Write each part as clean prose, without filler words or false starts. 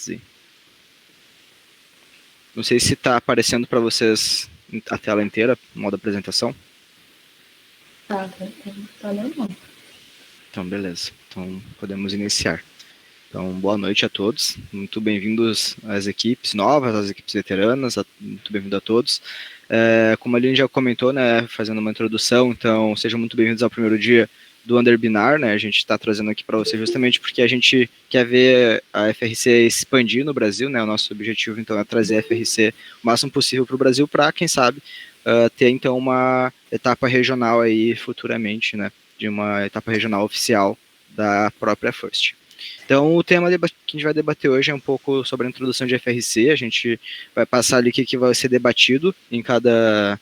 Sim. Não sei se está aparecendo para vocês a tela inteira, modo apresentação. Tá normal. Então, beleza. Então, podemos iniciar. Então, boa noite a todos. Muito bem-vindos às equipes novas, às equipes veteranas. Muito bem-vindo a todos. Como a Aline já comentou, né, fazendo uma introdução, então, sejam muito bem-vindos ao primeiro dia do Underbinar, né? A gente está trazendo aqui para você justamente porque a gente quer ver a FRC expandir no Brasil, né? O nosso objetivo, então, é trazer a FRC o máximo possível para o Brasil para, quem sabe, ter, então, uma etapa regional aí futuramente, né? De uma etapa regional oficial da própria FIRST. Então, o tema que a gente vai debater hoje é um pouco sobre a introdução de FRC. A gente vai passar ali o que vai ser debatido em cada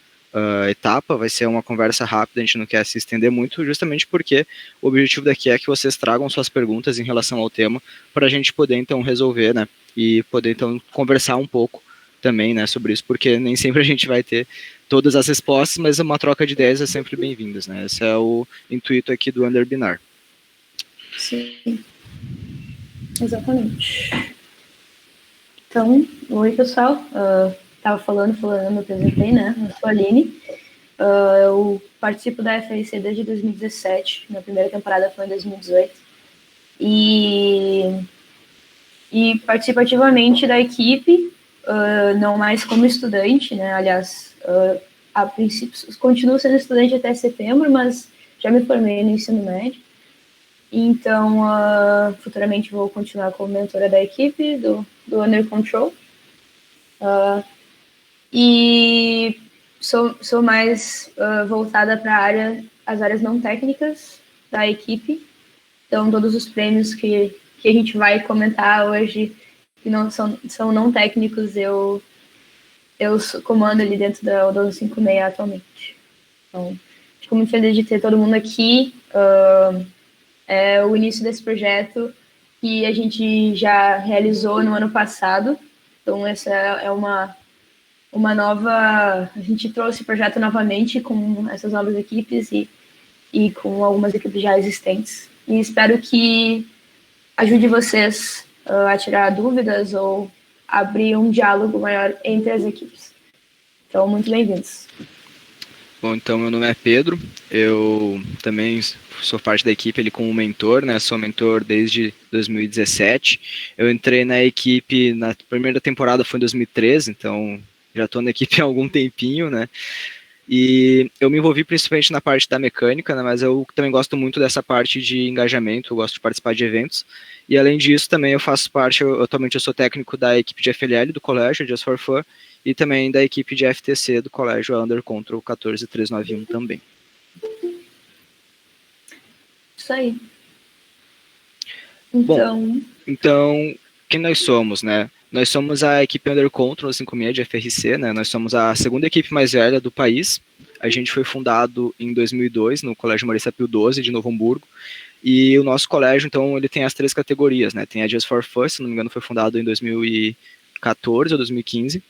etapa. Vai ser uma conversa rápida, a gente não quer se estender muito, justamente porque o objetivo daqui é que vocês tragam suas perguntas em relação ao tema para a gente poder, então, resolver, né? E poder, então, conversar um pouco também, né, sobre isso, porque nem sempre a gente vai ter todas as respostas, mas uma troca de ideias é sempre bem-vindas, né? Esse é o intuito aqui do Underbinar. Sim. Exatamente. Então, oi pessoal, estava falando, me apresentei, né? Eu sou a Aline, eu participo da FRC desde 2017, minha primeira temporada foi em 2018, e participo ativamente da equipe, não mais como estudante, né? Aliás, a princípio continuo sendo estudante até setembro, mas já me formei no ensino médio. Então, futuramente vou continuar como mentora da equipe do Under Control. E sou mais voltada para as áreas não técnicas da equipe. Então, todos os prêmios que a gente vai comentar hoje, que não são não técnicos, eu comando ali dentro da 1256 atualmente. Então, fico muito feliz de ter todo mundo aqui. É o início desse projeto que a gente já realizou no ano passado. Então, essa é uma nova... A gente trouxe o projeto novamente com essas novas equipes e com algumas equipes já existentes. E espero que ajude vocês a tirar dúvidas ou abrir um diálogo maior entre as equipes. Então, muito bem-vindos. Bom, então meu nome é Pedro, eu também sou parte da equipe ali como mentor, né? Sou mentor desde 2017. Eu entrei na equipe, na primeira temporada foi em 2013, então já estou na equipe há algum tempinho, né? E eu me envolvi principalmente na parte da mecânica, né, mas eu também gosto muito dessa parte de engajamento, eu gosto de participar de eventos. E além disso, também eu faço parte, atualmente eu sou técnico da equipe de FLL do colégio, Just for Fun, e também da equipe de FTC do colégio Under Control 14391 também. Isso aí. Então, quem nós somos, né? Nós somos a equipe Under Control 56 de FRC, né? Nós somos a segunda equipe mais velha do país. A gente foi fundado em 2002 no Colégio Marista Pio XII de Novo Hamburgo. E o nosso colégio, então, ele tem as três categorias, né? Tem a Just for Fun, se não me engano, foi fundado em 2014 ou 2015.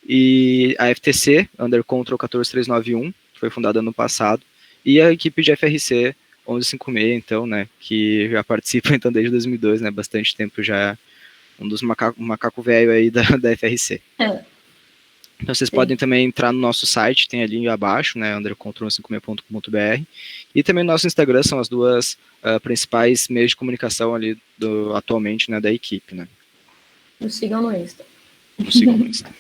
E a FTC, Under Control 14391, que foi fundada ano passado. E a equipe de FRC 1156, então, né? Que já participa, então, desde 2002, né? Bastante tempo já, um dos macaco velho aí da FRC. Então vocês podem também entrar no nosso site, tem ali abaixo, né, undercontrol56.com.br, e também no nosso Instagram, são as duas principais meios de comunicação ali atualmente, né, da equipe, né. Nos sigam no Insta. Nos sigam no Insta.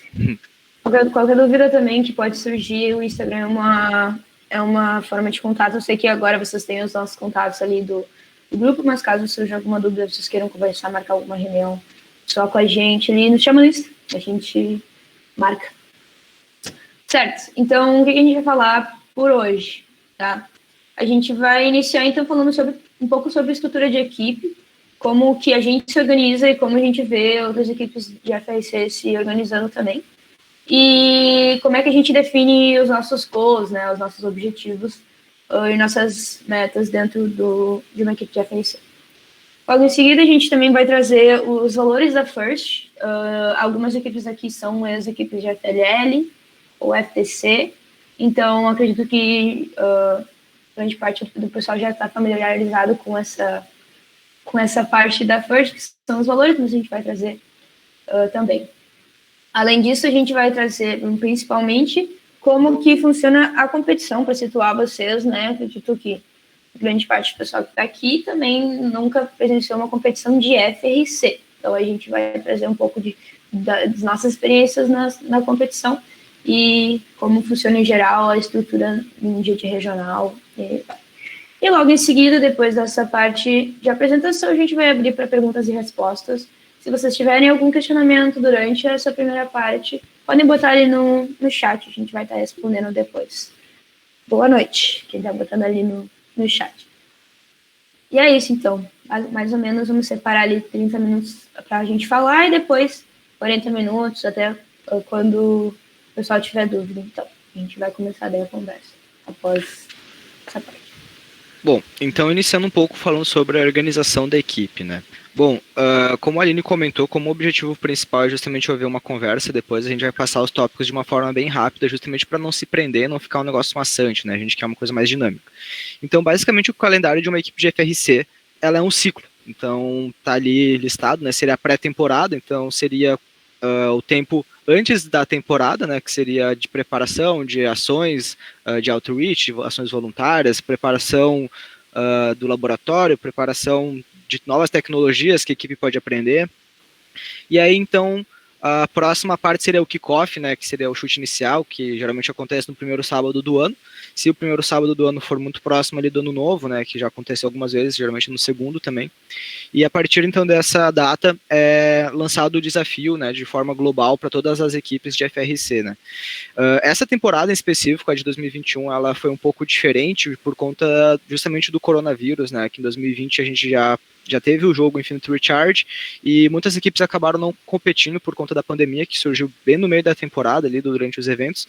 Qualquer dúvida também que pode surgir, o Instagram é uma forma de contato. Eu sei que agora vocês têm os nossos contatos ali do grupo, mas caso surja alguma dúvida, vocês queiram conversar, marcar alguma reunião só com a gente ali, nos chama no Insta, a gente marca. Certo, então o que a gente vai falar por hoje, tá? A gente vai iniciar então falando um pouco sobre a estrutura de equipe, como que a gente se organiza e como a gente vê outras equipes de FRC se organizando também. E como é que a gente define os nossos goals, né, os nossos objetivos e nossas metas dentro de uma equipe de FRC. Logo em seguida, a gente também vai trazer os valores da FIRST. Algumas equipes aqui são as equipes de FLL ou FTC, então acredito que grande parte do pessoal já está familiarizado com essa parte da FIRST, que são os valores, mas a gente vai trazer também. Além disso, a gente vai trazer principalmente como que funciona a competição, para situar vocês, né? Acredito que grande parte do pessoal que está aqui também nunca presenciou uma competição de FRC. Então, a gente vai trazer um pouco das nossas experiências na competição e como funciona em geral a estrutura em dia de regional. E logo em seguida, depois dessa parte de apresentação, a gente vai abrir para perguntas e respostas. Se vocês tiverem algum questionamento durante essa primeira parte, podem botar ali no chat, a gente vai estar respondendo depois. Boa noite, quem está botando ali no chat. E é isso, então. Mais ou menos, vamos separar ali 30 minutos para a gente falar e depois 40 minutos até quando o pessoal tiver dúvida. Então, a gente vai começar daí a conversa após essa parte. Bom, então iniciando um pouco falando sobre a organização da equipe, né? Bom, como a Aline comentou, como objetivo principal é justamente haver uma conversa, depois a gente vai passar os tópicos de uma forma bem rápida, justamente para não se prender, não ficar um negócio maçante, né? A gente quer uma coisa mais dinâmica. Então, basicamente, o calendário de uma equipe de FRC, ela é um ciclo. Então, tá ali listado, né? Seria a pré-temporada, então seria o tempo antes da temporada, né, que seria de preparação, de ações de outreach, ações voluntárias, preparação do laboratório, preparação de novas tecnologias que a equipe pode aprender. E aí, então, a próxima parte seria o kickoff, né, que seria o chute inicial, que geralmente acontece no primeiro sábado do ano. Se o primeiro sábado do ano for muito próximo ali do ano novo, né, que já aconteceu algumas vezes, geralmente no segundo também. E a partir então dessa data é lançado o desafio, né, de forma global para todas as equipes de FRC, né. Essa temporada em específico, a de 2021, ela foi um pouco diferente por conta justamente do coronavírus, né, que em 2020 a gente já teve o jogo Infinite Recharge e muitas equipes acabaram não competindo por conta da pandemia, que surgiu bem no meio da temporada, ali durante os eventos.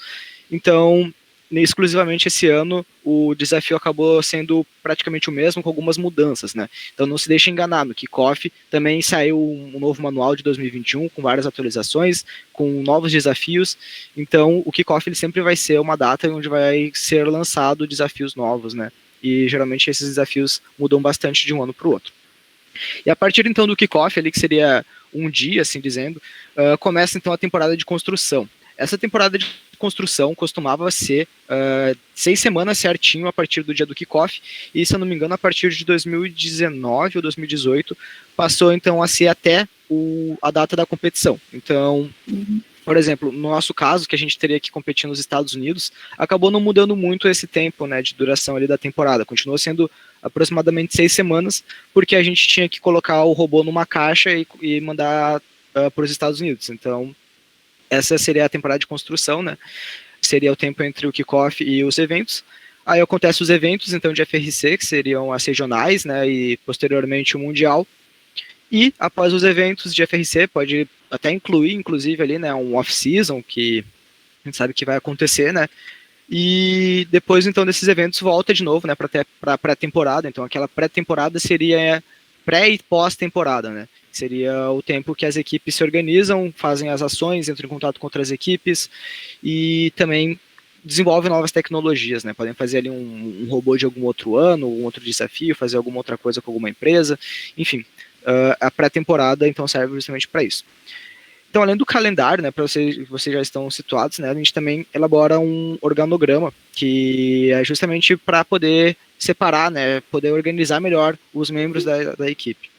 Então, exclusivamente esse ano, o desafio acabou sendo praticamente o mesmo, com algumas mudanças, né? Então não se deixe enganar, no Kickoff também saiu um novo manual de 2021, com várias atualizações, com novos desafios. Então o Kickoff ele sempre vai ser uma data onde vai ser lançado desafios novos, né? E geralmente esses desafios mudam bastante de um ano para o outro. E a partir então do kickoff, ali que seria um dia, assim dizendo, começa então a temporada de construção. Essa temporada de construção costumava ser 6 semanas certinho a partir do dia do kickoff, e se eu não me engano, a partir de 2019 ou 2018, passou então a ser até a data da competição. Então, por exemplo, no nosso caso, que a gente teria que competir nos Estados Unidos, acabou não mudando muito esse tempo, né, de duração ali da temporada. Continuou sendo aproximadamente 6 semanas, porque a gente tinha que colocar o robô numa caixa e mandar para os Estados Unidos. Então, essa seria a temporada de construção, né? Seria o tempo entre o kickoff e os eventos. Aí acontecem os eventos, então, de FRC, que seriam as regionais, né, e posteriormente o mundial. E após os eventos de FRC, pode até incluir, inclusive, ali, né, um off-season, que a gente sabe que vai acontecer, né? E depois, então, desses eventos, volta de novo, né, para a pré-temporada. Então, aquela pré-temporada seria pré- e pós-temporada, né? Seria o tempo que as equipes se organizam, fazem as ações, entram em contato com outras equipes e também desenvolvem novas tecnologias, né? Podem fazer ali um robô de algum outro ano, um outro desafio, fazer alguma outra coisa com alguma empresa, enfim. A pré-temporada, então, serve justamente para isso. Então, além do calendário, né, para vocês já estão situados, né, a gente também elabora um organograma, que é justamente para poder separar, né, poder organizar melhor os membros da equipe.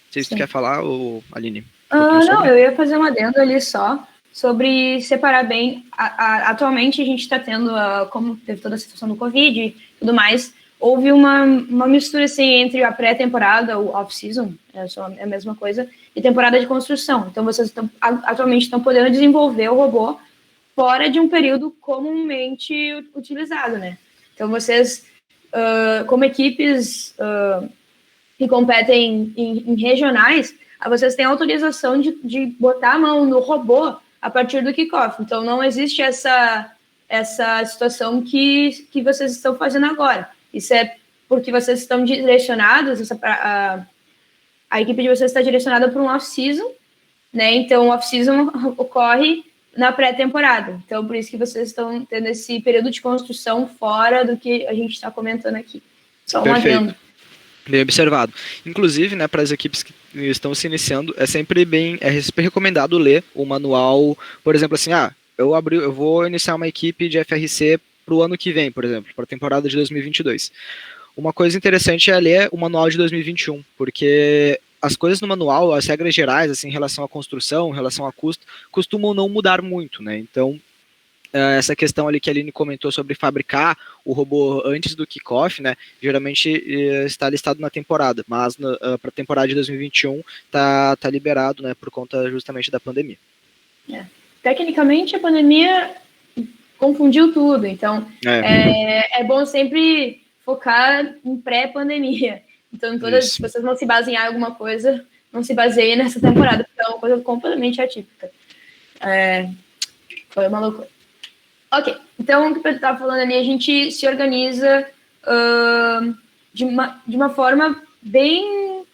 Não sei se tu quer falar, ou Aline? Não, eu ia fazer um adendo ali só sobre separar bem. Atualmente a gente está tendo, como teve toda a situação do Covid e tudo mais, houve uma mistura assim, entre a pré-temporada, o off-season, é a mesma coisa, e temporada de construção. Então vocês atualmente estão podendo desenvolver o robô fora de um período comumente utilizado, né? Então vocês, como equipes que competem em regionais, vocês têm autorização de botar a mão no robô a partir do kickoff. Então, não existe essa situação que vocês estão fazendo agora. Isso é porque vocês estão direcionados, a equipe de vocês está direcionada para um off-season, né? Então, o off-season ocorre na pré-temporada. Então, por isso que vocês estão tendo esse período de construção fora do que a gente está comentando aqui. Só um adendo. Bem observado. Inclusive, né, para as equipes que estão se iniciando, é sempre recomendado ler o manual, por exemplo, assim, eu vou iniciar uma equipe de FRC para o ano que vem, por exemplo, para a temporada de 2022. Uma coisa interessante é ler o manual de 2021, porque as coisas no manual, as regras gerais, assim, em relação à construção, em relação a custo, costumam não mudar muito, né? Então, essa questão ali que a Aline comentou sobre fabricar o robô antes do kickoff, né, geralmente está listado na temporada, mas para a temporada de 2021 tá liberado, né, por conta justamente da pandemia. Tecnicamente, a pandemia confundiu tudo, então é bom sempre focar em pré-pandemia. Então, se vocês não se baseiam em alguma coisa, não se baseiem nessa temporada, porque é uma coisa completamente atípica. Foi uma loucura. Ok, então o que eu estava falando ali, a gente se organiza de uma forma bem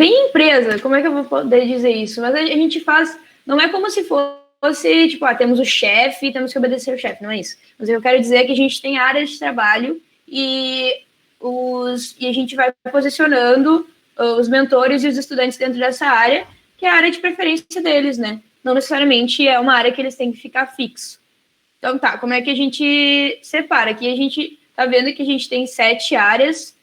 empresa, como é que eu vou poder dizer isso? Mas a gente faz, não é como se fosse, tipo, temos o chefe, temos que obedecer o chefe, não é isso. Mas eu quero dizer que a gente tem áreas de trabalho e a gente vai posicionando os mentores e os estudantes dentro dessa área, que é a área de preferência deles, né? Não necessariamente é uma área que eles têm que ficar fixo. Então, como é que a gente separa? Aqui a gente tá vendo que a gente tem 7 áreas.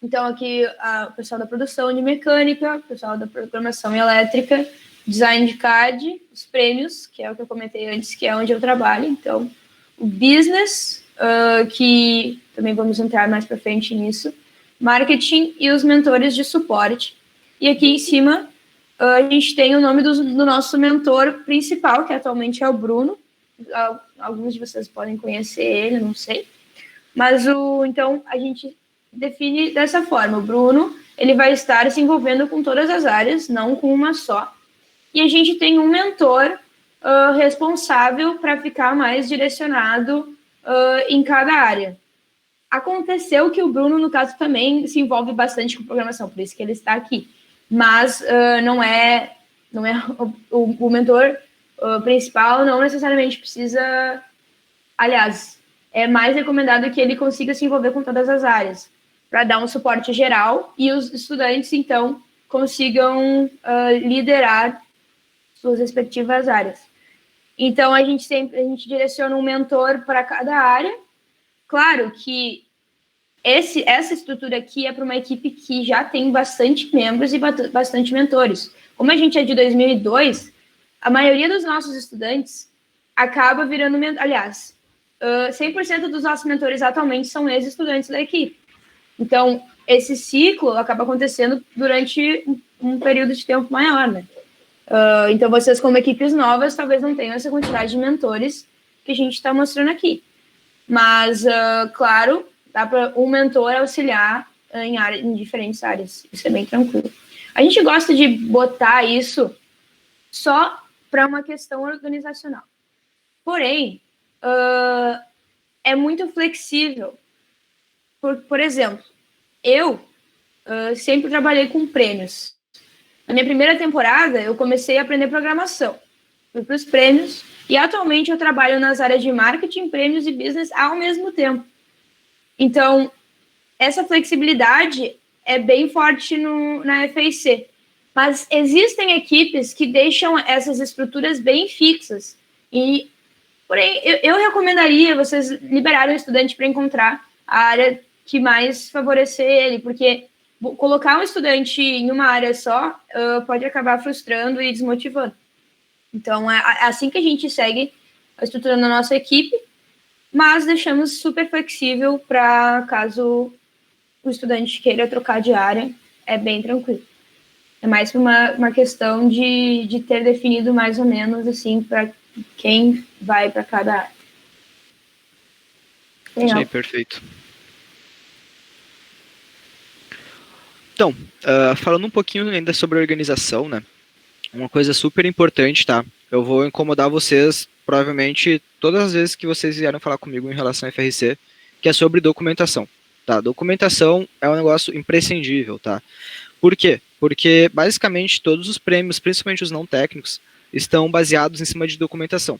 Então, aqui o pessoal da produção de mecânica, o pessoal da programação elétrica, design de CAD, os prêmios, que é o que eu comentei antes, que é onde eu trabalho. Então, o business, que também vamos entrar mais para frente nisso, marketing e os mentores de suporte. E aqui em cima, a gente tem o nome do nosso mentor principal, que atualmente é o Bruno. Alguns de vocês podem conhecer ele, não sei. Mas, então, a gente define dessa forma. O Bruno, ele vai estar se envolvendo com todas as áreas, não com uma só. E a gente tem um mentor responsável para ficar mais direcionado em cada área. Aconteceu que o Bruno, no caso, também se envolve bastante com programação, por isso que ele está aqui. Mas não é o mentor principal, não necessariamente precisa. Aliás, é mais recomendado que ele consiga se envolver com todas as áreas, para dar um suporte geral e os estudantes, então, consigam liderar suas respectivas áreas. Então, a gente direciona um mentor para cada área. Claro que essa estrutura aqui é para uma equipe que já tem bastante membros e bastante mentores. Como a gente é de 2002, a maioria dos nossos estudantes acaba virando mentor. Aliás, 100% dos nossos mentores atualmente são ex-estudantes da equipe. Então, esse ciclo acaba acontecendo durante um período de tempo maior, né? Então, vocês, como equipes novas, talvez não tenham essa quantidade de mentores que a gente está mostrando aqui. Mas, claro, dá para um mentor auxiliar em diferentes áreas. Isso é bem tranquilo. A gente gosta de botar isso só para uma questão organizacional. Porém, é muito flexível. Por exemplo, eu sempre trabalhei com prêmios. Na minha primeira temporada, eu comecei a aprender programação. Fui para os prêmios e atualmente eu trabalho nas áreas de marketing, prêmios e business ao mesmo tempo. Então, essa flexibilidade é bem forte na FAC. Mas existem equipes que deixam essas estruturas bem fixas. Porém, eu recomendaria vocês liberarem o estudante para encontrar a área que mais favorecer ele, porque colocar um estudante em uma área só pode acabar frustrando e desmotivando. Então, é assim que a gente segue a estrutura da nossa equipe, mas deixamos super flexível para caso o estudante queira trocar de área, é bem tranquilo. É mais uma questão de ter definido mais ou menos assim para quem vai para cada área. Sim, perfeito. Então, falando um pouquinho ainda sobre a organização, né? Uma coisa super importante, tá? Eu vou incomodar vocês, provavelmente, todas as vezes que vocês vieram falar comigo em relação à FRC, que é sobre documentação, tá? Documentação é um negócio imprescindível, tá? Por quê? Porque, basicamente, todos os prêmios, principalmente os não técnicos, estão baseados em cima de documentação.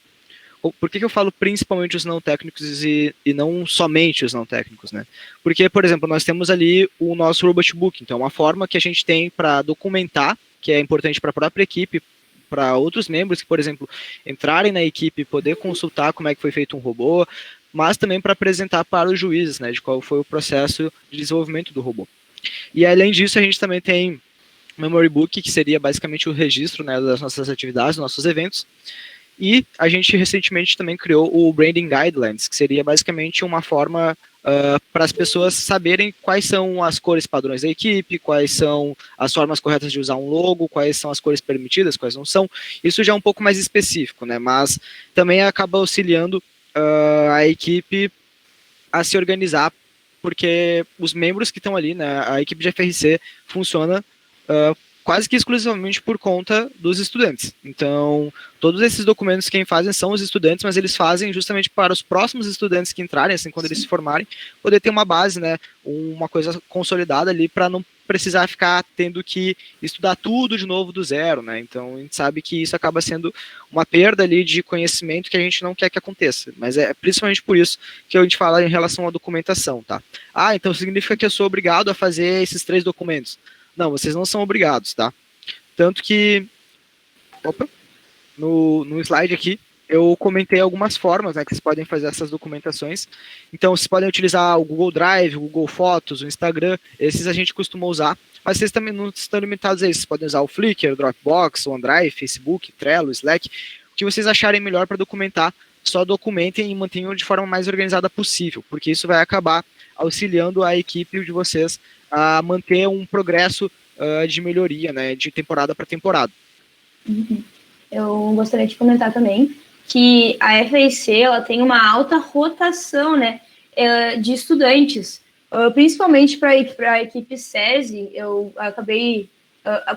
por que eu falo principalmente os não técnicos e não somente os não técnicos, né? Porque, por exemplo, nós temos ali o nosso Robot Book, então é uma forma que a gente tem para documentar, que é importante para a própria equipe, para outros membros que, por exemplo, entrarem na equipe e poder consultar como é que foi feito um robô, mas também para apresentar para os juízes, né, de qual foi o processo de desenvolvimento do robô. E além disso, a gente também tem o Memory Book, que seria basicamente o registro, né, das nossas atividades, dos nossos eventos. E a gente recentemente também criou o Branding Guidelines, que seria basicamente uma forma para as pessoas saberem quais são as cores padrões da equipe, quais são as formas corretas de usar um logo, quais são as cores permitidas, quais não são. Isso já é um pouco mais específico, né? Mas também acaba auxiliando a equipe a se organizar, porque os membros que estão ali, né, a equipe de FRC funciona quase que exclusivamente por conta dos estudantes. Então, todos esses documentos quem fazem são os estudantes, mas eles fazem justamente para os próximos estudantes que entrarem, assim, quando eles se formarem, poder ter uma base, né, uma coisa consolidada ali para não precisar ficar tendo que estudar tudo de novo do zero, né? Então, a gente sabe que isso acaba sendo uma perda ali de conhecimento que a gente não quer que aconteça, mas é principalmente por isso que a gente fala em relação à documentação, tá? Ah, então significa que eu sou obrigado a fazer esses 3 documentos. Não, vocês não são obrigados, tá? Tanto que, no slide aqui, eu comentei algumas formas, né, que vocês podem fazer essas documentações. Então, vocês podem utilizar o Google Drive, o Google Fotos, o Instagram, esses a gente costuma usar, mas vocês também não estão limitados a isso. Vocês podem usar o Flickr, o Dropbox, o OneDrive, Facebook, Trello, Slack, o que vocês acharem melhor para documentar, só documentem e mantenham de forma mais organizada possível, porque isso vai acabar auxiliando a equipe de vocês a manter um progresso de melhoria, né, de temporada para temporada. Eu gostaria de comentar também que a FAC ela tem uma alta rotação, né, de estudantes, principalmente para a equipe SESI. Eu acabei,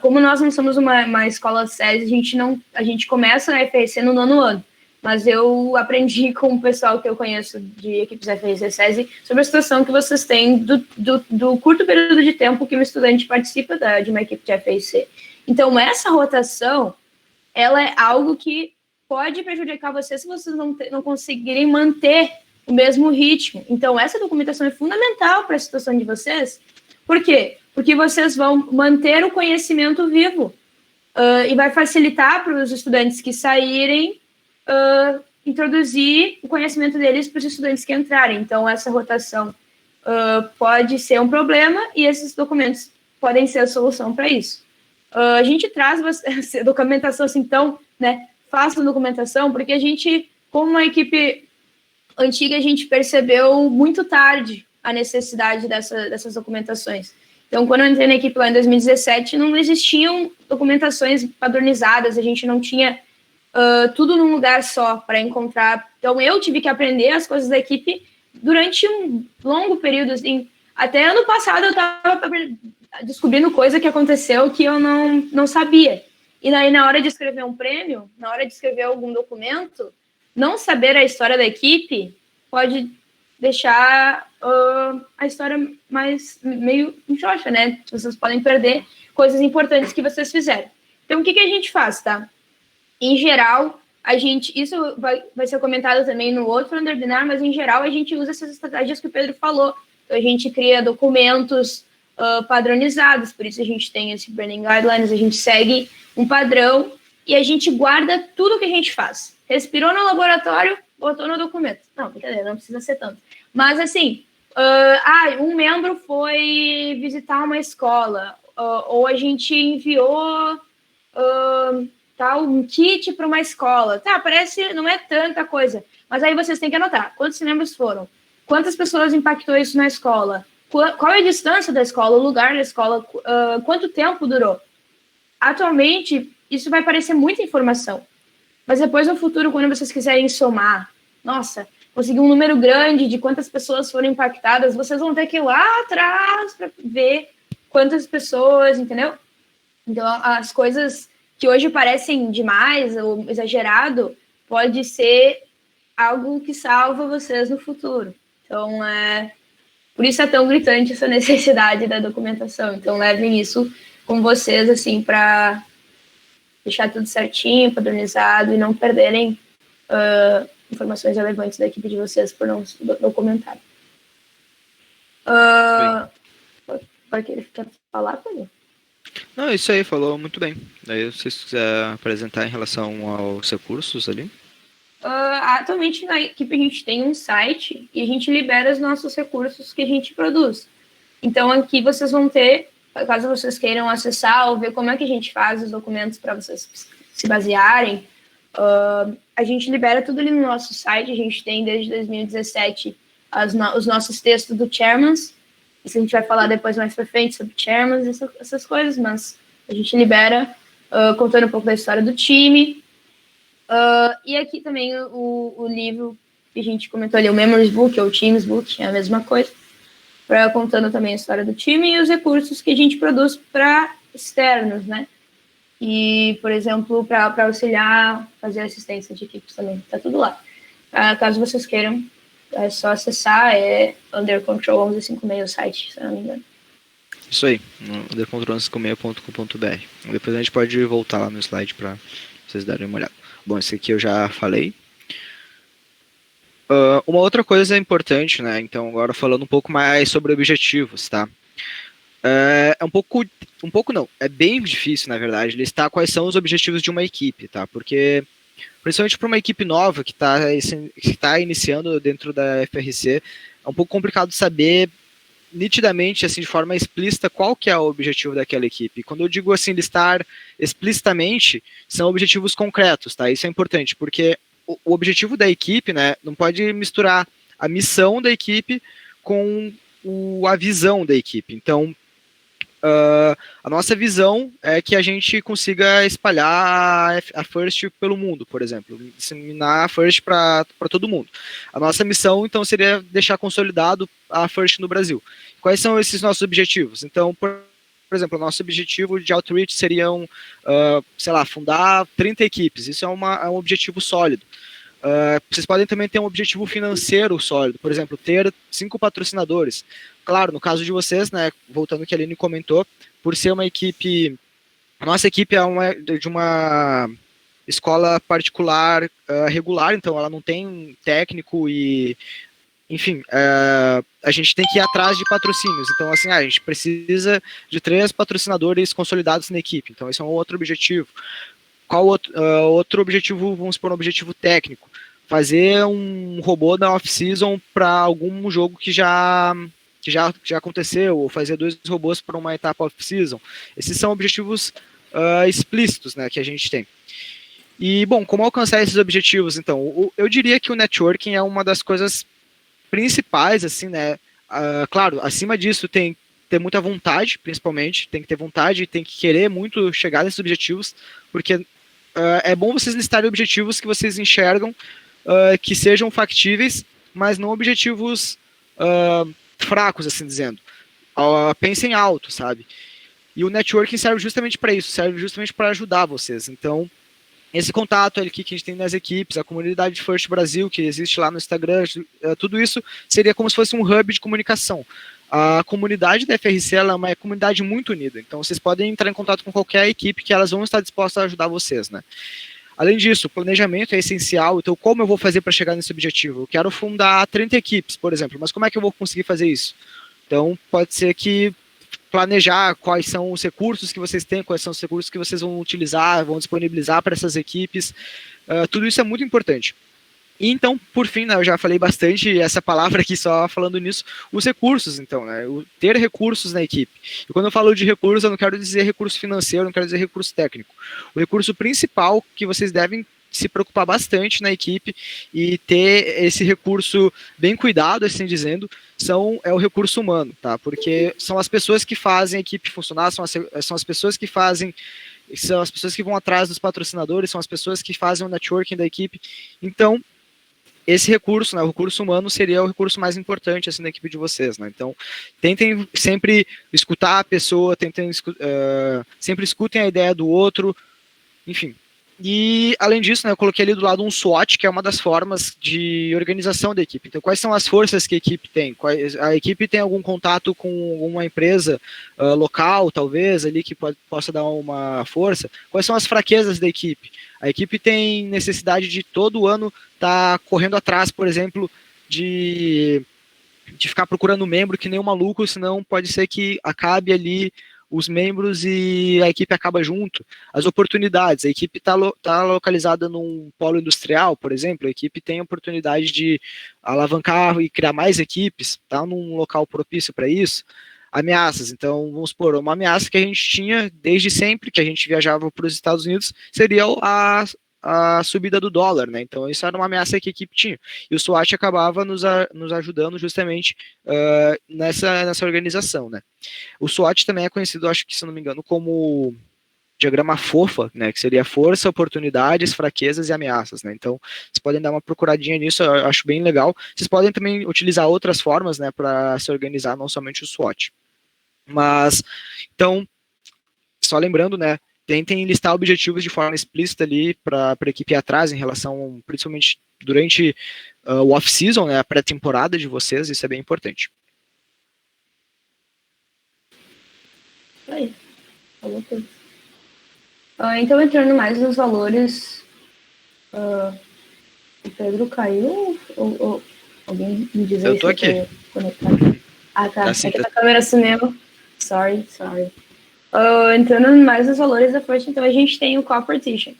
como nós não somos uma escola SESI, a gente começa na FAC no 9º ano. Mas eu aprendi com o pessoal que eu conheço de equipes FAC e SESI sobre a situação que vocês têm do curto período de tempo que o estudante participa de uma equipe de FAC. Então, essa rotação, ela é algo que pode prejudicar vocês se vocês não conseguirem manter o mesmo ritmo. Então, essa documentação é fundamental para a situação de vocês. Por quê? Porque vocês vão manter o conhecimento vivo e vai facilitar para os estudantes que saírem introduzir o conhecimento deles para os estudantes que entrarem. Então, essa rotação pode ser um problema e esses documentos podem ser a solução para isso. A gente traz documentação assim tão, né, fácil documentação, porque a gente, como uma equipe antiga, a gente percebeu muito tarde a necessidade dessas documentações. Então, quando eu entrei na equipe lá em 2017, não existiam documentações padronizadas, a gente não tinha tudo num lugar só para encontrar. Então, eu tive que aprender as coisas da equipe durante um longo período, assim. Até ano passado eu estava descobrindo coisa que aconteceu que eu não sabia. E daí, na hora de escrever um prêmio, na hora de escrever algum documento, não saber a história da equipe pode deixar a história meio xoxa, né? Vocês podem perder coisas importantes que vocês fizeram. Então, o que a gente faz, tá? Em geral, isso vai ser comentado também no outro webinar, mas em geral a gente usa essas estratégias que o Pedro falou. Então, a gente cria documentos padronizados, por isso a gente tem esse Branding Guidelines, a gente segue um padrão e a gente guarda tudo que a gente faz. Respirou no laboratório, botou no documento. Não, brincadeira, não precisa ser tanto. Mas assim, um membro foi visitar uma escola, ou a gente enviou um kit para uma escola. Tá, parece, não é tanta coisa, mas aí vocês têm que anotar quantos membros foram, quantas pessoas impactou isso na escola, qual é a distância da escola, o lugar da escola, quanto tempo durou. Atualmente, isso vai parecer muita informação, mas depois no futuro, quando vocês quiserem somar, nossa, conseguir um número grande de quantas pessoas foram impactadas, vocês vão ter que ir lá atrás para ver quantas pessoas, entendeu? Então, as coisas que hoje parecem demais ou exagerado, pode ser algo que salva vocês no futuro. Então, por isso é tão gritante essa necessidade da documentação. Então, levem isso com vocês, assim, para deixar tudo certinho, padronizado e não perderem informações relevantes da equipe de vocês por não documentar. Para que ele quer falar, Paulinho? Não, isso aí, falou muito bem. Daí, se vocês quiserem apresentar em relação aos recursos ali. Atualmente na equipe a gente tem um site e a gente libera os nossos recursos que a gente produz. Então aqui vocês vão ter, caso vocês queiram acessar ou ver como é que a gente faz os documentos para vocês se basearem, a gente libera tudo ali no nosso site. A gente tem desde 2017 os nossos textos do Chairmans. Isso a gente vai falar depois mais para frente sobre Chairmans, essas coisas, mas a gente libera contando um pouco da história do time. E aqui também o livro que a gente comentou ali, o Memories Book ou o Teams Book, é a mesma coisa, contando também a história do time e os recursos que a gente produz para externos, né? E, por exemplo, para auxiliar, fazer assistência de equipes também, tá tudo lá. Caso vocês queiram, é só acessar, Under Control 1156 o site, se eu não me engano. Isso aí, undercontrol1156.com.br. Depois a gente pode voltar lá no slide para vocês darem uma olhada. Bom, esse aqui eu já falei. Uma outra coisa importante, né? Então, agora falando um pouco mais sobre objetivos, tá? É bem difícil, na verdade, listar quais são os objetivos de uma equipe, tá? Porque, principalmente para uma equipe nova que está iniciando dentro da FRC, é um pouco complicado saber nitidamente, assim, de forma explícita, qual que é o objetivo daquela equipe. Quando eu digo assim, listar explicitamente, são objetivos concretos, tá? Isso é importante, porque o objetivo da equipe, né, não pode misturar a missão da equipe com a visão da equipe. Então, a nossa visão é que a gente consiga espalhar a First pelo mundo, por exemplo, disseminar a First para todo mundo. A nossa missão, então, seria deixar consolidado a First no Brasil. Quais são esses nossos objetivos? Então, por exemplo, o nosso objetivo de outreach seriam, fundar 30 equipes. Isso é um objetivo sólido. Vocês podem também ter um objetivo financeiro sólido, por exemplo, ter 5 patrocinadores. Claro, no caso de vocês, né, voltando ao que a Aline comentou, por ser uma equipe, a nossa equipe é de uma escola particular regular, então ela não tem técnico e, enfim, a gente tem que ir atrás de patrocínios. Então, assim, a gente precisa de 3 patrocinadores consolidados na equipe. Então, esse é um outro objetivo. Qual outro objetivo, vamos supor, um objetivo técnico? Fazer um robô da off-season para algum jogo que já aconteceu, ou fazer 2 robôs para uma etapa off-season. Esses são objetivos explícitos, né, que a gente tem. E, bom, como alcançar esses objetivos, então? Eu diria que o networking é uma das coisas principais, assim, né? Claro, acima disso tem que ter muita vontade, principalmente, tem que ter vontade e tem que querer muito chegar nesses objetivos, porque é bom vocês listarem objetivos que vocês enxergam que sejam factíveis, mas não objetivos fracos, assim dizendo. Pensem alto, sabe? E o networking serve justamente para isso, serve justamente para ajudar vocês. Então, esse contato aqui que a gente tem nas equipes, a comunidade de First Brasil, que existe lá no Instagram, tudo isso seria como se fosse um hub de comunicação. A comunidade da FRC ela é uma comunidade muito unida, então vocês podem entrar em contato com qualquer equipe que elas vão estar dispostas a ajudar vocês, né? Além disso, o planejamento é essencial. Então, como eu vou fazer para chegar nesse objetivo? Eu quero fundar 30 equipes, por exemplo, mas como é que eu vou conseguir fazer isso? Então, pode ser que planejar quais são os recursos que vocês têm, quais são os recursos que vocês vão utilizar, vão disponibilizar para essas equipes. Tudo isso é muito importante. E então, por fim, né, eu já falei bastante essa palavra aqui só falando nisso, os recursos, então, né, ter recursos na equipe. E quando eu falo de recursos, eu não quero dizer recurso financeiro, não quero dizer recurso técnico. O recurso principal que vocês devem se preocupar bastante na equipe e ter esse recurso bem cuidado, assim dizendo, é o recurso humano, tá? Porque são as pessoas que fazem a equipe funcionar, são as pessoas que fazem, são as pessoas que vão atrás dos patrocinadores, são as pessoas que fazem o networking da equipe. Então, esse recurso, né, o recurso humano seria o recurso mais importante assim da equipe de vocês, né? Então, tentem sempre escutar a pessoa, sempre escutem a ideia do outro, enfim, E, além disso, né, eu coloquei ali do lado um SWOT, que é uma das formas de organização da equipe. Então, quais são as forças que a equipe tem? A equipe tem algum contato com uma empresa local, talvez, ali, que possa dar uma força? Quais são as fraquezas da equipe? A equipe tem necessidade de, todo ano, estar correndo atrás, por exemplo, de ficar procurando membro que nem um maluco, senão pode ser que acabe ali os membros e a equipe acaba junto. As oportunidades, a equipe tá localizada num polo industrial, por exemplo, a equipe tem a oportunidade de alavancar e criar mais equipes, tá num local propício para isso. Ameaças, então vamos supor, uma ameaça que a gente tinha desde sempre, que a gente viajava para os Estados Unidos, seria a subida do dólar, né? Então isso era uma ameaça que a equipe tinha. E o SWOT acabava nos ajudando justamente nessa organização, né? O SWOT também é conhecido, acho que se não me engano, como diagrama FOFA, né, que seria força, oportunidades, fraquezas e ameaças, né? Então, vocês podem dar uma procuradinha nisso, eu acho bem legal. Vocês podem também utilizar outras formas, né, para se organizar, não somente o SWOT. Mas, então, só lembrando, né, tentem listar objetivos de forma explícita ali para a equipe ir atrás em relação, principalmente durante o off-season, né, a pré-temporada de vocês, isso é bem importante. Aí, falou tudo. Então, entrando mais nos valores, o Pedro caiu ou alguém me diz aí? Eu tô aqui. Ah, tá. Assim, é que a câmera sumiu. Sorry. Entrando mais nos valores da First, então a gente tem o Cooperation.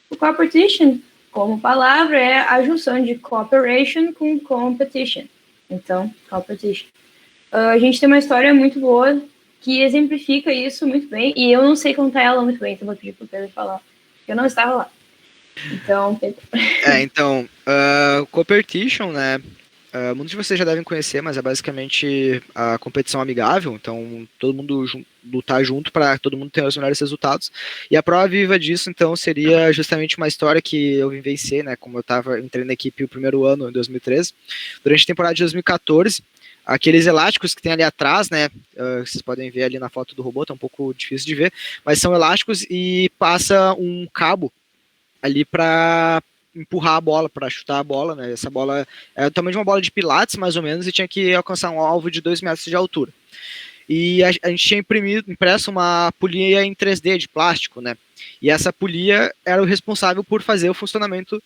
O Cooperation, como palavra, é a junção de Cooperation com Competition. Então, Cooperation. A gente tem uma história muito boa que exemplifica isso muito bem, e eu não sei contar ela muito bem, então vou pedir pro Pedro falar. Eu não estava lá. Então, Pedro. Então, Competition, né? Muitos de vocês já devem conhecer, mas é basicamente a competição amigável, então todo mundo lutar junto para todo mundo ter os melhores resultados. E a prova viva disso, então, seria justamente uma história que eu vivenciei, né? Como eu entrei na equipe o primeiro ano, em 2013. Durante a temporada de 2014, aqueles elásticos que tem ali atrás, né? Vocês podem ver ali na foto do robô, tá um pouco difícil de ver, mas são elásticos e passa um cabo ali para empurrar a bola, para chutar a bola, né? Essa bola é o tamanho de uma bola de pilates, mais ou menos, e tinha que alcançar um alvo de 2 metros de altura. E a gente tinha impresso uma polia em 3D de plástico, né? E essa polia era o responsável por fazer o funcionamento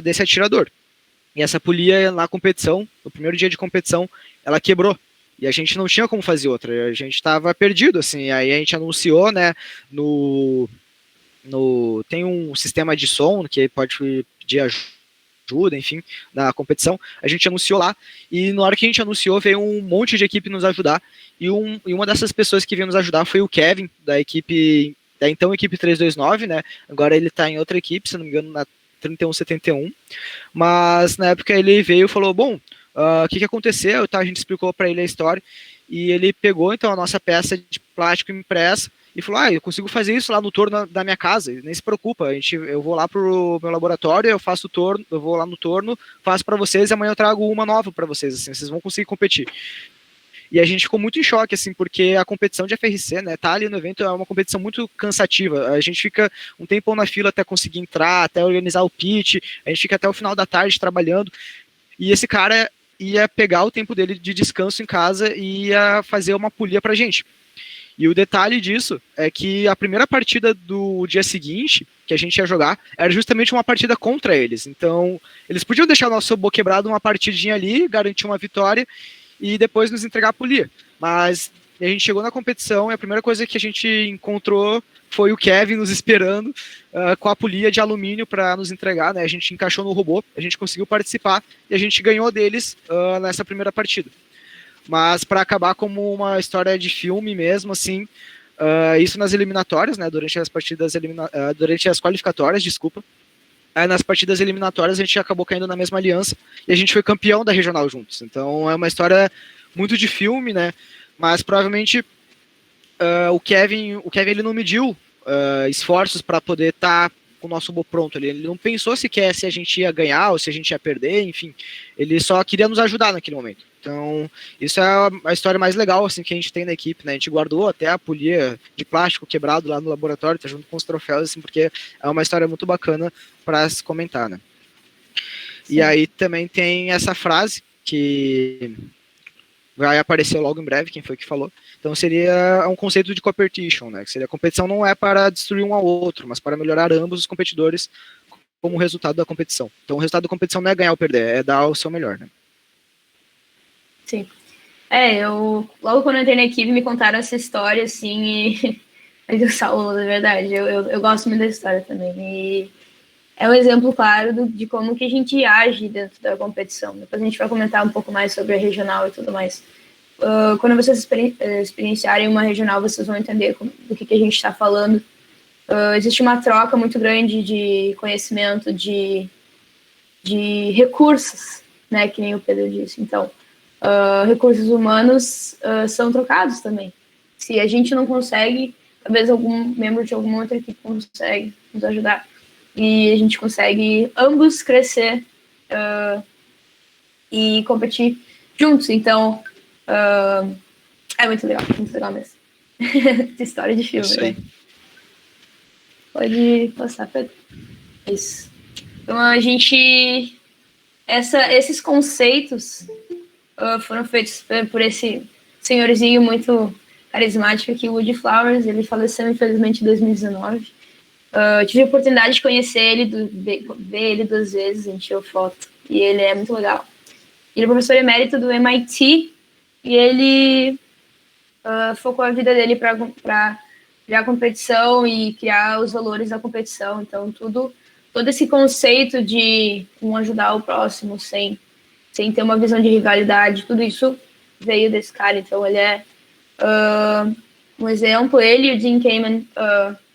desse atirador. E essa polia na competição, no primeiro dia de competição, ela quebrou. E a gente não tinha como fazer outra, a gente estava perdido, assim. Aí a gente anunciou, né, tem um sistema de som que pode pedir ajuda, enfim, na competição. A gente anunciou lá e na hora que a gente anunciou veio um monte de equipe nos ajudar e uma dessas pessoas que veio nos ajudar foi o Kevin, da equipe 329, né? Agora ele tá em outra equipe, se não me engano, na 3171, mas na época ele veio e falou, bom, o que aconteceu, tá? A gente explicou para ele a história e ele pegou então a nossa peça de plástico impressa e falou, eu consigo fazer isso lá no torno da minha casa, nem se preocupa, eu vou lá pro meu laboratório, eu faço o torno, eu vou lá no torno, faço para vocês e amanhã eu trago uma nova para vocês, assim, vocês vão conseguir competir. E a gente ficou muito em choque, assim, porque a competição de FRC, né, tá ali no evento, é uma competição muito cansativa. A gente fica um tempão na fila até conseguir entrar, até organizar o pitch, a gente fica até o final da tarde trabalhando. E esse cara ia pegar o tempo dele de descanso em casa e ia fazer uma polia pra gente. E o detalhe disso é que a primeira partida do dia seguinte, que a gente ia jogar, era justamente uma partida contra eles. Então, eles podiam deixar o nosso robô quebrado uma partidinha ali, garantir uma vitória e depois nos entregar a polia. Mas a gente chegou na competição e a primeira coisa que a gente encontrou foi o Kevin nos esperando com a polia de alumínio para nos entregar, né? A gente encaixou no robô, a gente conseguiu participar e a gente ganhou deles nessa primeira partida. Mas para acabar como uma história de filme mesmo, assim, isso nas eliminatórias, né? Durante as qualificatórias, desculpa. Nas partidas eliminatórias a gente acabou caindo na mesma aliança e a gente foi campeão da regional juntos. Então é uma história muito de filme, né? Mas provavelmente o Kevin ele não mediu esforços para poder estar com o nosso robô pronto ali. Ele não pensou sequer se a gente ia ganhar ou se a gente ia perder, enfim. Ele só queria nos ajudar naquele momento. Então, isso é a história mais legal assim, que a gente tem na equipe, né? A gente guardou até a polia de plástico quebrado lá no laboratório, tá junto com os troféus, assim, porque é uma história muito bacana para se comentar, né? Sim. E aí também tem essa frase que vai aparecer logo em breve, quem foi que falou. Então seria um conceito de competition, né? Que seria a competição não é para destruir um ao outro, mas para melhorar ambos os competidores como resultado da competição. Então o resultado da competição não é ganhar ou perder, é dar o seu melhor, né? Sim. Eu logo quando eu entrei na equipe me contaram essa história, assim, e eu salvo, na verdade. Eu gosto muito dessa história também. E é um exemplo claro de como que a gente age dentro da competição. Depois a gente vai comentar um pouco mais sobre a regional e tudo mais. Quando vocês experienciarem uma regional, vocês vão entender do que a gente está falando. Existe uma troca muito grande de conhecimento, de recursos, né, que nem o Pedro disse. Então, recursos humanos são trocados também. Se a gente não consegue, talvez algum membro de alguma outra equipe consegue nos ajudar. E a gente consegue ambos crescer e competir juntos. Então, é muito legal mesmo. Essa história de filme. Isso aí. Né? Pode passar, Pedro. Isso. Então, a gente... esses conceitos foram feitos por esse senhorzinho muito carismático aqui, Woody Flowers. Ele faleceu, infelizmente, em 2019. Tive a oportunidade de conhecer ele, ver ele 2 vezes, a gente tirou foto. E ele é muito legal. Ele é professor emérito do MIT e ele focou a vida dele para criar competição e criar os valores da competição. Então, todo esse conceito de um ajudar o próximo sem ter uma visão de rivalidade, tudo isso veio desse cara. Então, ele é um exemplo. Ele e o Dean Kamen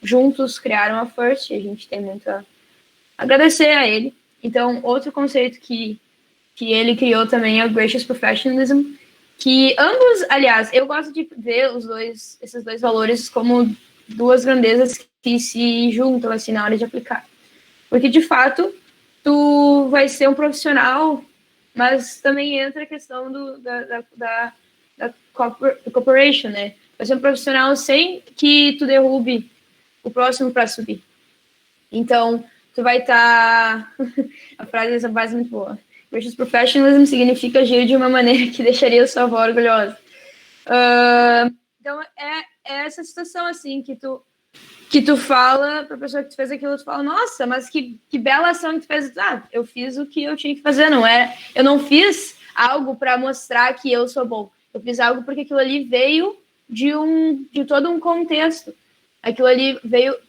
juntos criaram a First, e a gente tem muito a agradecer a ele. Então, outro conceito que ele criou também é o Gracious Professionalism, que ambos, aliás, eu gosto de ver esses dois valores como 2 grandezas que se juntam assim na hora de aplicar. Porque, de fato, tu vai ser um profissional, mas também entra a questão da cooperation, né? Vai ser um profissional sem que tu derrube o próximo para subir. Então, tu vai estar... A frase é muito boa. Gracious Professionalism significa agir de uma maneira que deixaria a sua avó orgulhosa. Então, é essa situação, assim, que tu fala para a pessoa que tu fez aquilo, tu fala, nossa, mas que bela ação que tu fez. Eu fiz o que eu tinha que fazer, não é? Eu não fiz algo para mostrar que eu sou bom. Eu fiz algo porque aquilo ali veio de todo um contexto. Aquilo ali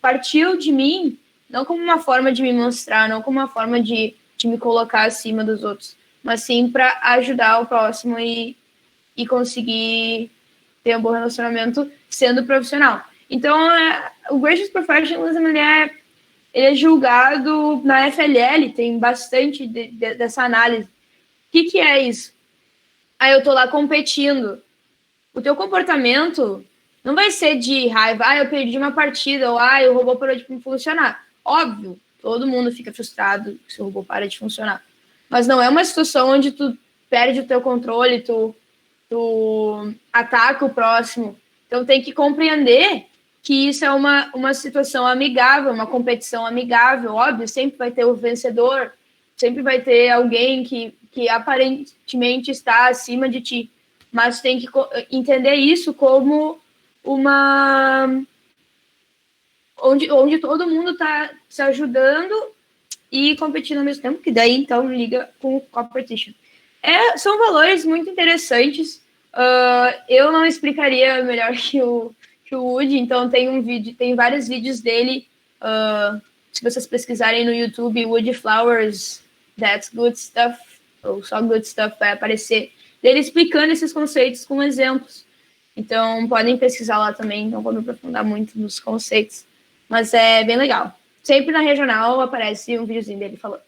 partiu de mim, não como uma forma de me mostrar, não como uma forma de me colocar acima dos outros, mas sim para ajudar o próximo e conseguir ter um bom relacionamento sendo profissional. Então, o Gracious Professionalism, ele é julgado na FLL, tem bastante dessa análise. O que é isso? Eu tô lá competindo. O teu comportamento não vai ser de raiva, eu perdi uma partida, ou o robô parou de funcionar. Óbvio, todo mundo fica frustrado se o robô para de funcionar. Mas não é uma situação onde tu perde o teu controle, tu ataca o próximo. Então tem que compreender que isso é uma situação amigável, uma competição amigável. Óbvio, sempre vai ter o vencedor, sempre vai ter alguém que aparentemente está acima de ti. Mas tem que entender isso como uma... Onde todo mundo está se ajudando e competindo ao mesmo tempo, que daí, então, liga com o competition. São valores muito interessantes. Eu não explicaria melhor que o Woody, então tem vários vídeos dele, se vocês pesquisarem no YouTube, Woody Flowers, That's Good Stuff, ou só Good Stuff, vai aparecer, dele explicando esses conceitos com exemplos. Então, podem pesquisar lá também, não vou me aprofundar muito nos conceitos, mas é bem legal. Sempre na regional aparece um videozinho dele falando.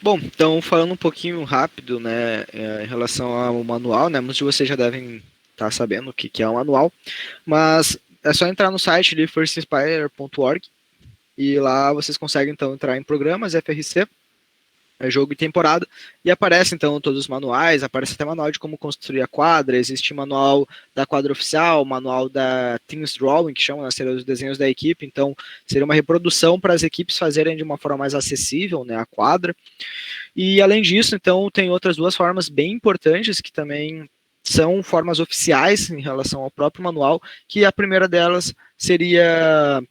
Bom, então falando um pouquinho rápido, né, em relação ao manual, né, muitos de vocês já devem estar sabendo o que é o manual, mas é só entrar no site ali, firstinspire.org, e lá vocês conseguem, então, entrar em programas FRC, jogo e temporada, e aparece então todos os manuais, aparece até manual de como construir a quadra, existe manual da quadra oficial, manual da Teams Drawing, que chama, né, seriam os desenhos da equipe, então seria uma reprodução para as equipes fazerem de uma forma mais acessível, né, a quadra. E além disso, então, tem outras duas formas bem importantes que também são formas oficiais em relação ao próprio manual, que a primeira delas seria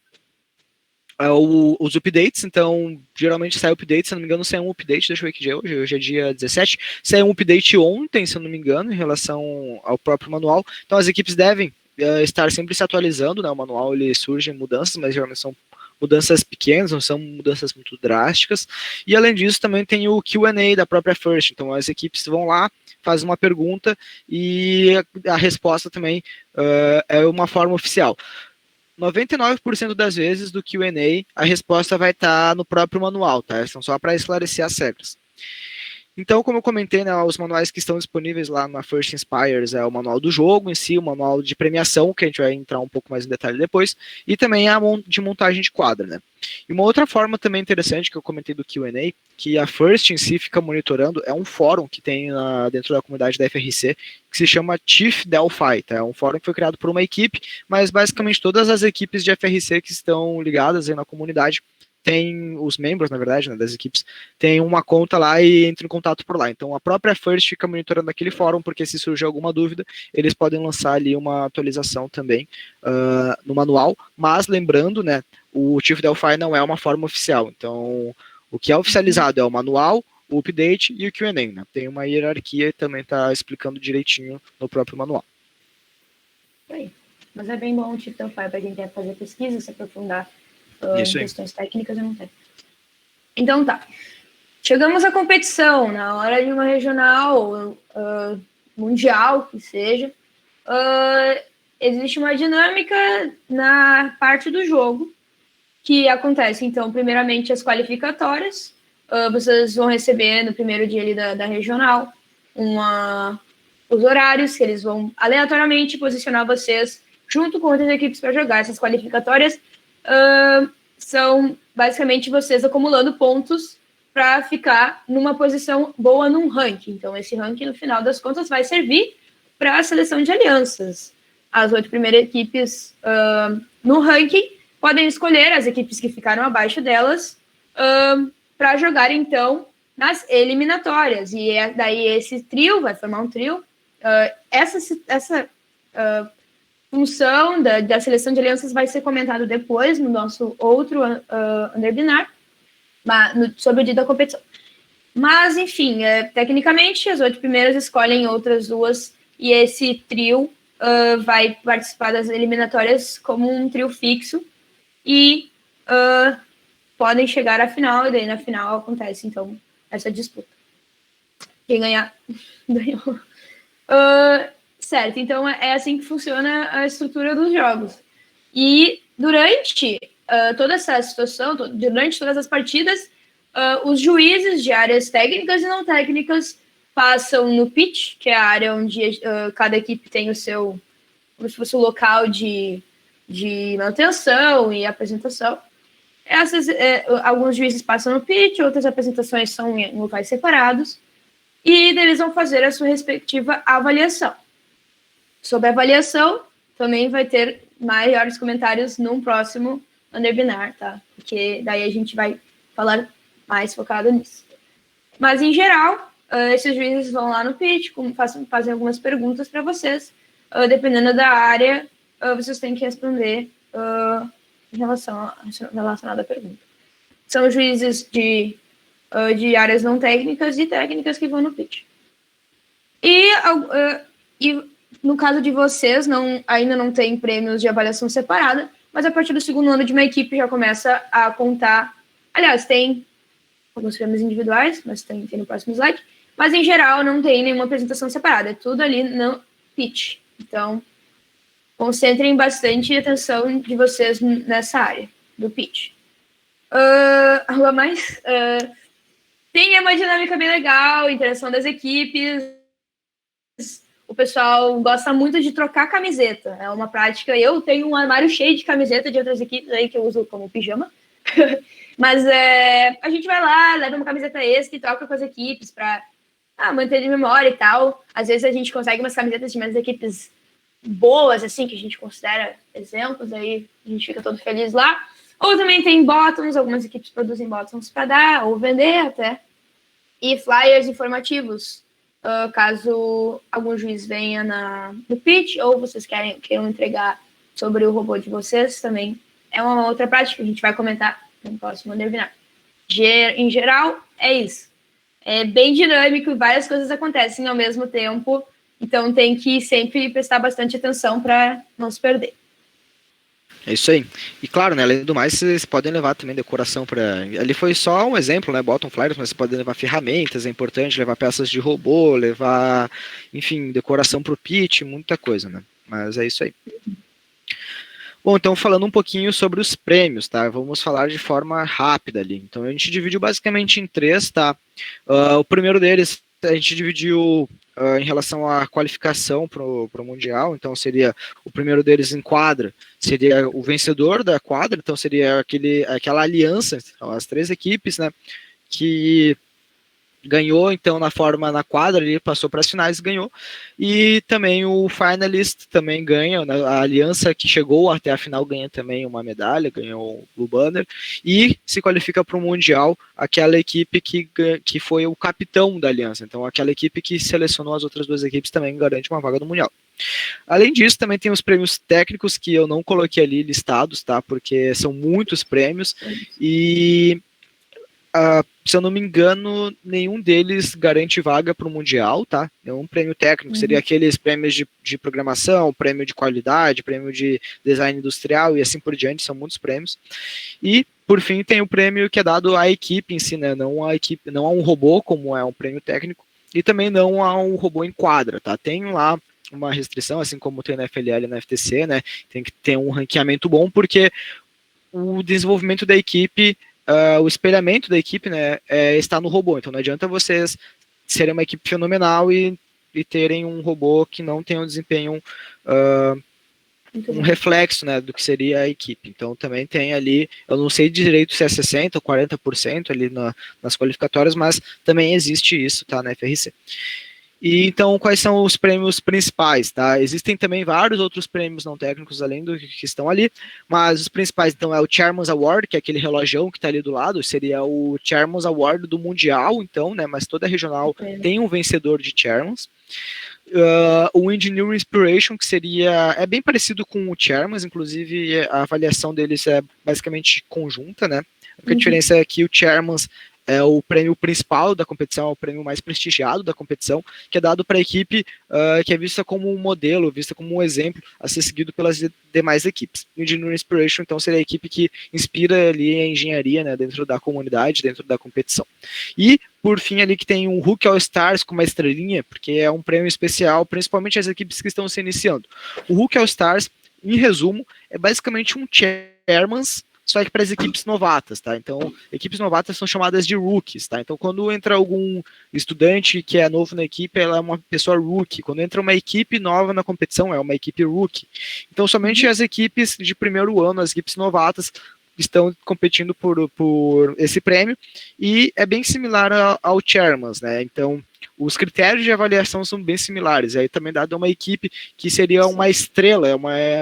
os updates. Então geralmente sai update, se não me engano sai um update, deixa eu ver que dia é hoje é dia 17, sai um update ontem, se eu não me engano, em relação ao próprio manual, então as equipes devem estar sempre se atualizando, né? O manual ele surge em mudanças, mas geralmente são mudanças pequenas, não são mudanças muito drásticas, e além disso também tem o Q&A da própria First, então as equipes vão lá, fazem uma pergunta e a resposta também é uma forma oficial. 99% das vezes do Q&A, a resposta vai estar no próprio manual, tá? São só para esclarecer as regras. Então, como eu comentei, né, os manuais que estão disponíveis lá na First Inspires é o manual do jogo em si, o manual de premiação, que a gente vai entrar um pouco mais em detalhe depois, e também a de montagem de quadra, né? E uma outra forma também interessante que eu comentei do Q&A, que a First em si fica monitorando, é um fórum que tem dentro da comunidade da FRC, que se chama Chief Delphi, tá? É um fórum que foi criado por uma equipe, mas basicamente todas as equipes de FRC que estão ligadas aí na comunidade tem os membros, na verdade, né, das equipes, tem uma conta lá e entra em contato por lá. Então a própria First fica monitorando aquele fórum, porque se surgir alguma dúvida, eles podem lançar ali uma atualização também no manual, mas lembrando, né, o Chief Delphi não é uma forma oficial, então o que é oficializado é o manual, o update e o Q&A, né? Tem uma hierarquia e também está explicando direitinho no próprio manual. Mas é bem bom o Chief Delphi para quem quer fazer pesquisa, se aprofundar em questões técnicas, eu não tenho. Então tá. Chegamos à competição, na hora de uma regional, mundial, que seja. Existe uma dinâmica na parte do jogo que acontece, então, primeiramente as qualificatórias. Vocês vão receber no primeiro dia ali da regional os horários, que eles vão aleatoriamente posicionar vocês junto com outras equipes para jogar. Essas qualificatórias são basicamente vocês acumulando pontos para ficar numa posição boa num ranking. Então, esse ranking, no final das contas, vai servir para a seleção de alianças. As 8 primeiras equipes no ranking podem escolher as equipes que ficaram abaixo delas para jogar, então, nas eliminatórias. E daí esse trio vai formar um trio. Essa função da seleção de alianças vai ser comentado depois no nosso outro Underbinar, sobre o dia da competição. Mas, enfim, tecnicamente, as 8 primeiras escolhem outras 2 e esse trio vai participar das eliminatórias como um trio fixo e podem chegar à final, e daí na final acontece, então, essa disputa. Quem ganhar, ganhou. Certo, então é assim que funciona a estrutura dos jogos. E durante toda essa situação, durante todas as partidas, os juízes de áreas técnicas e não técnicas passam no pitch, que é a área onde cada equipe tem o seu, como se fosse o local de manutenção e apresentação. Alguns juízes passam no pitch, outras apresentações são em locais separados, e eles vão fazer a sua respectiva avaliação. Sobre a avaliação, também vai ter maiores comentários num próximo Underbinar, tá? Porque daí a gente vai falar mais focado nisso. Mas, em geral, esses juízes vão lá no pitch, fazem algumas perguntas para vocês. Dependendo da área, vocês têm que responder relacionado à pergunta. São juízes de áreas não técnicas e técnicas que vão no pitch. E no caso de vocês, ainda não tem prêmios de avaliação separada, mas a partir do segundo ano de uma equipe já começa a contar. Aliás, tem alguns prêmios individuais, mas tem no próximo slide, mas em geral não tem nenhuma apresentação separada, é tudo ali no pitch. Então, concentrem bastante atenção de vocês nessa área do pitch. Algo mais? Tem uma dinâmica bem legal, interação das equipes. o pessoal gosta muito de trocar camiseta. É uma prática. Eu tenho um armário cheio de camiseta de outras equipes aí que eu uso como pijama. Mas a gente vai lá, leva uma camiseta extra e troca com as equipes para manter de memória e tal. Às vezes a gente consegue umas camisetas de menos equipes boas, assim, que a gente considera exemplos, aí a gente fica todo feliz lá. Ou também tem bottoms, algumas equipes produzem bottoms para dar, ou vender até. E flyers informativos, caso algum juiz venha no pitch, ou vocês queiram entregar sobre o robô de vocês, também é uma outra prática que a gente vai comentar no próximo webinar. Em geral, é isso. É bem dinâmico e várias coisas acontecem ao mesmo tempo, então tem que sempre prestar bastante atenção para não se perder. É isso aí. E claro, né, além do mais, vocês podem levar também decoração para... Ali foi só um exemplo, né, bottom flyers, mas vocês podem levar ferramentas, é importante levar peças de robô, levar, enfim, decoração para o pitch, muita coisa, né? Mas é isso aí. Bom, então falando um pouquinho sobre os prêmios, tá? Vamos falar de forma rápida ali. Então a gente dividiu basicamente em 3, tá? O primeiro deles, a gente dividiu em relação à qualificação para o Mundial, então seria o primeiro deles em quadra, seria o vencedor da quadra, então seria aquela aliança, então, as 3 equipes, né, que ganhou, então, na quadra, ele passou para as finais e ganhou, e também o finalist também ganha, né, a aliança que chegou até a final ganha também uma medalha, ganhou o Blue Banner, e se qualifica para o Mundial aquela equipe que foi o capitão da aliança, então aquela equipe que selecionou as outras 2 equipes também garante uma vaga no Mundial. Além disso, também tem os prêmios técnicos que eu não coloquei ali listados, tá, porque são muitos prêmios, e se eu não me engano, nenhum deles garante vaga para o Mundial, tá? É um prêmio técnico, seria aqueles prêmios de programação, prêmio de qualidade, prêmio de design industrial e assim por diante, são muitos prêmios. E, por fim, tem o prêmio que é dado à equipe em si, né? Não a um robô, como é um prêmio técnico, e também não a um robô em quadra, tá? Tem lá uma restrição, assim como tem na FLL e na FTC, né? Tem que ter um ranqueamento bom, porque o desenvolvimento da equipe, o espelhamento da equipe, né, está no robô. Então não adianta vocês serem uma equipe fenomenal e terem um robô que não tem um desempenho, um reflexo, né, do que seria a equipe. Então também tem ali, eu não sei direito se é 60% ou 40% ali nas qualificatórias, mas também existe isso, tá, na FRC. E então, quais são os prêmios principais, tá? Existem também vários outros prêmios não técnicos além do que estão ali, mas os principais, então, é o Chairman's Award, que é aquele relojão que está ali do lado, seria o Chairman's Award do Mundial, então, né, mas toda regional tem um vencedor de Chairman's. O Engineering Inspiration, que é bem parecido com o Chairman's, inclusive a avaliação deles é basicamente conjunta, né? A única diferença é que o Chairman's é o prêmio principal da competição, é o prêmio mais prestigiado da competição, que é dado para a equipe que é vista como um modelo, vista como um exemplo a ser seguido pelas demais equipes. O Engineering Inspiration, então, seria a equipe que inspira ali a engenharia, né, dentro da comunidade, dentro da competição. E, por fim, ali que tem um Rookie All Stars com uma estrelinha, porque é um prêmio especial, principalmente as equipes que estão se iniciando. O Rookie All Stars, em resumo, é basicamente um Chairman's, só que para as equipes novatas, tá? Então, equipes novatas são chamadas de rookies, tá? Então, quando entra algum estudante que é novo na equipe, ela é uma pessoa rookie. Quando entra uma equipe nova na competição, é uma equipe rookie. Então, somente as equipes de primeiro ano, as equipes novatas, estão competindo por esse prêmio, e é bem similar ao Chairman's, né? Então, os critérios de avaliação são bem similares. Aí também dado a uma equipe que seria uma estrela,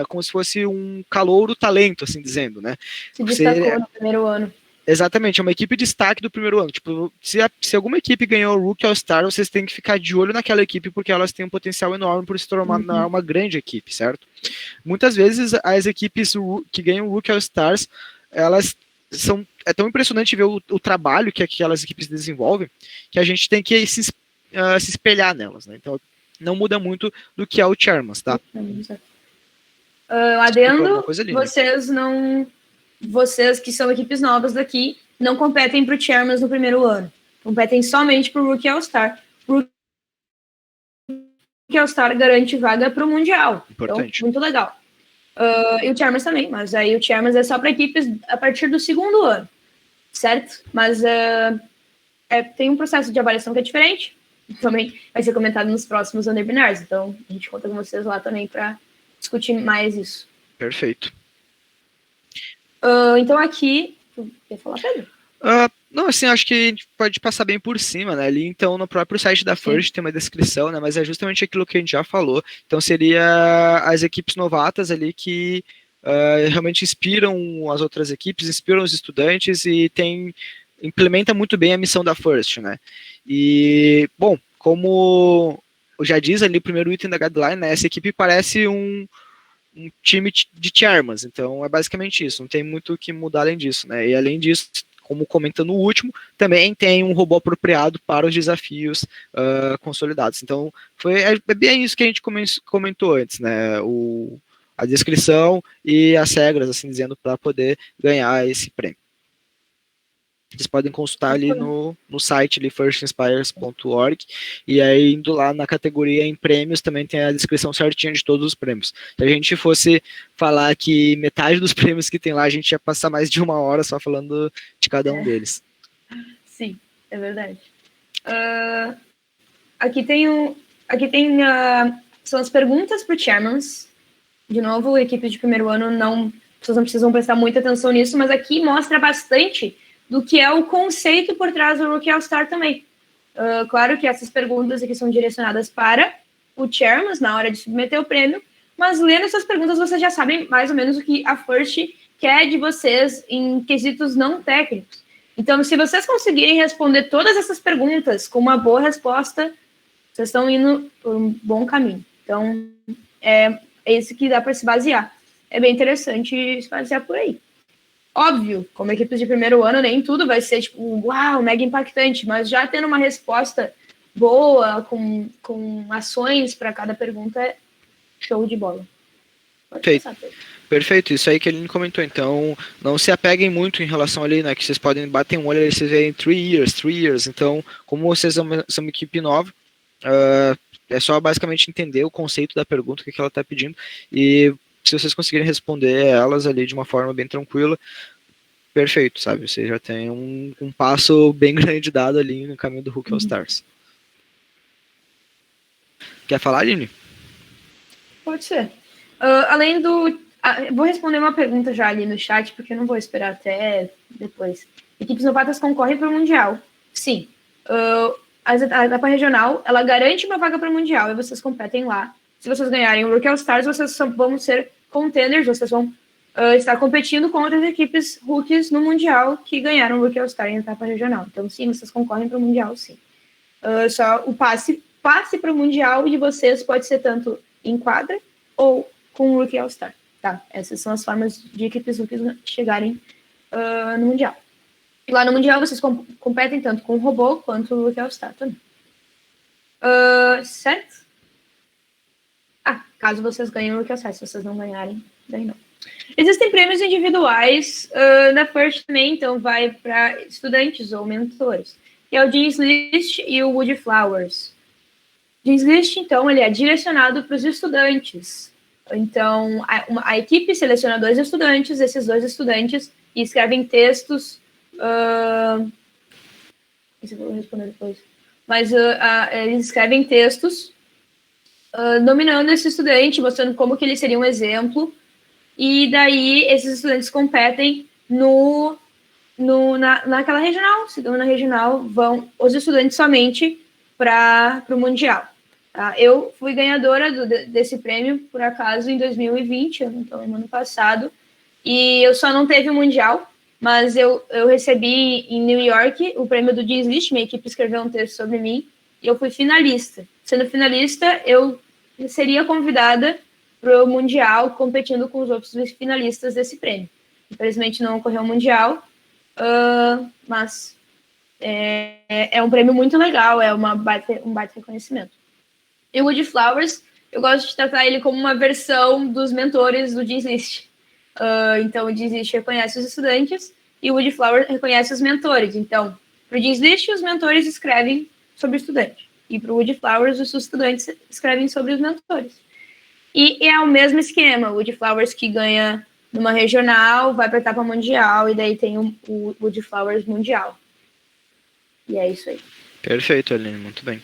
como se fosse um calouro talento, assim dizendo, né? Se destacou no primeiro ano. Exatamente, é uma equipe de destaque do primeiro ano. Tipo, se alguma equipe ganhou o Rookie All-Star, vocês têm que ficar de olho naquela equipe, porque elas têm um potencial enorme por se tornar uma grande equipe, certo? Muitas vezes as equipes que ganham o Rookie All-Stars, elas é tão impressionante ver o trabalho que aquelas equipes desenvolvem, que a gente tem que se espelhar nelas, né? Então não muda muito do que é o Chairman's, tá? Adendo, vocês que são equipes novas daqui, não competem para o Chairman's no primeiro ano. Competem somente para o Rookie All-Star. O Rookie All-Star garante vaga para o Mundial. Importante. Então, muito legal. E o Chairman's também, mas aí o Chairman's é só para equipes a partir do segundo ano, certo? Mas tem um processo de avaliação que é diferente. também vai ser comentado nos próximos Underbinars. Então, a gente conta com vocês lá também para discutir mais isso. Perfeito. Então, aqui... Quer falar, Pedro? Não, assim, acho que a gente pode passar bem por cima, né? Ali, então, no próprio site da First tem uma descrição, né? Mas é justamente aquilo que a gente já falou. Então, seria as equipes novatas ali que realmente inspiram as outras equipes, inspiram os estudantes e implementa muito bem a missão da First, né? E, bom, como já diz ali o primeiro item da guideline, né? Essa equipe parece um time de chairmans, então é basicamente isso, não tem muito o que mudar além disso, né? E além disso, como comentando no último, também tem um robô apropriado para os desafios consolidados. Então, é bem isso que a gente comentou antes, né? A descrição e as regras, assim dizendo, para poder ganhar esse prêmio. Vocês podem consultar ali no site firstinspires.org e aí indo lá na categoria em prêmios também tem a descrição certinha de todos os prêmios. Se a gente fosse falar que metade dos prêmios que tem lá, a gente ia passar mais de 1 hora só falando de cada um deles. Sim, é verdade. Aqui tem são as perguntas para o Chairmans. De novo, a equipe de primeiro ano vocês não precisam prestar muita atenção nisso, mas aqui mostra bastante do que é o conceito por trás do Rookie All-Star também. Claro que essas perguntas aqui são direcionadas para o Chairmans na hora de submeter o prêmio, mas lendo essas perguntas vocês já sabem mais ou menos o que a First quer de vocês em quesitos não técnicos. Então, se vocês conseguirem responder todas essas perguntas com uma boa resposta, vocês estão indo por um bom caminho. Então, é isso que dá para se basear. É bem interessante se basear por aí. Óbvio, como equipe de primeiro ano, nem tudo vai ser, tipo, uau, mega impactante, mas já tendo uma resposta boa, com ações para cada pergunta, é show de bola. Pode passar, Pedro. Perfeito, isso aí que ele comentou. Então, não se apeguem muito em relação ali, né? Que vocês podem bater um olho e vocês veem 3 years. Então, como vocês são uma equipe nova, é só basicamente entender o conceito da pergunta, o que ela está pedindo. E se vocês conseguirem responder elas ali de uma forma bem tranquila, perfeito, sabe? Você já tem um passo bem grande dado ali no caminho do Rookie All-Stars. Quer falar, Aline? Pode ser. Além do... vou responder uma pergunta já ali no chat, porque eu não vou esperar até depois. Equipes novatas concorrem para o Mundial. Sim. A etapa regional, ela garante uma vaga para o Mundial e vocês competem lá. Se vocês ganharem o Rookie All-Stars, vocês vão ser contenders, vocês vão estar competindo com outras equipes rookies no Mundial que ganharam o Rookie All-Star em etapa regional. Então, sim, vocês concorrem para o Mundial, sim. Só o passe para o Mundial de vocês pode ser tanto em quadra ou com o Rookie All-Star. Tá? Essas são as formas de equipes rookies chegarem no Mundial. E lá no Mundial vocês competem tanto com o robô quanto o Rookie All-Star também. Certo? Caso vocês ganhem o Rookie All-Star, se vocês não ganharem, daí não. Existem prêmios individuais na First também, então vai para estudantes ou mentores, que é o Jeans List e o Woody Flowers. Jeans List, então, ele é direcionado para os estudantes. Então, a equipe seleciona 2 estudantes, esses 2 estudantes escrevem textos... Isso eu vou responder depois. Mas eles escrevem textos nominando esse estudante, mostrando como que ele seria um exemplo, e daí esses estudantes competem naquela regional. Se na regional, vão os estudantes somente para o Mundial. Tá? Eu fui ganhadora desse prêmio, por acaso, em 2020, então no ano passado, e eu só não teve o Mundial, mas eu recebi em New York o prêmio do Jeans List, minha equipe escreveu um texto sobre mim, e eu fui finalista. Sendo finalista, eu seria convidada para o Mundial, competindo com os outros finalistas desse prêmio. Infelizmente não ocorreu o Mundial, mas é um prêmio muito legal, é um baita reconhecimento. E o Woody Flowers, eu gosto de tratar ele como uma versão dos mentores do Jeans List. Então, o Jeans List reconhece os estudantes e o Woody Flowers reconhece os mentores. Então, para o Jeans List, os mentores escrevem sobre o estudante. E para o Woody Flowers, os estudantes escrevem sobre os mentores. E é o mesmo esquema. O Woody Flowers que ganha numa regional, vai para a etapa mundial, e daí tem o Woody Flowers mundial. E é isso aí. Perfeito, Aline, muito bem.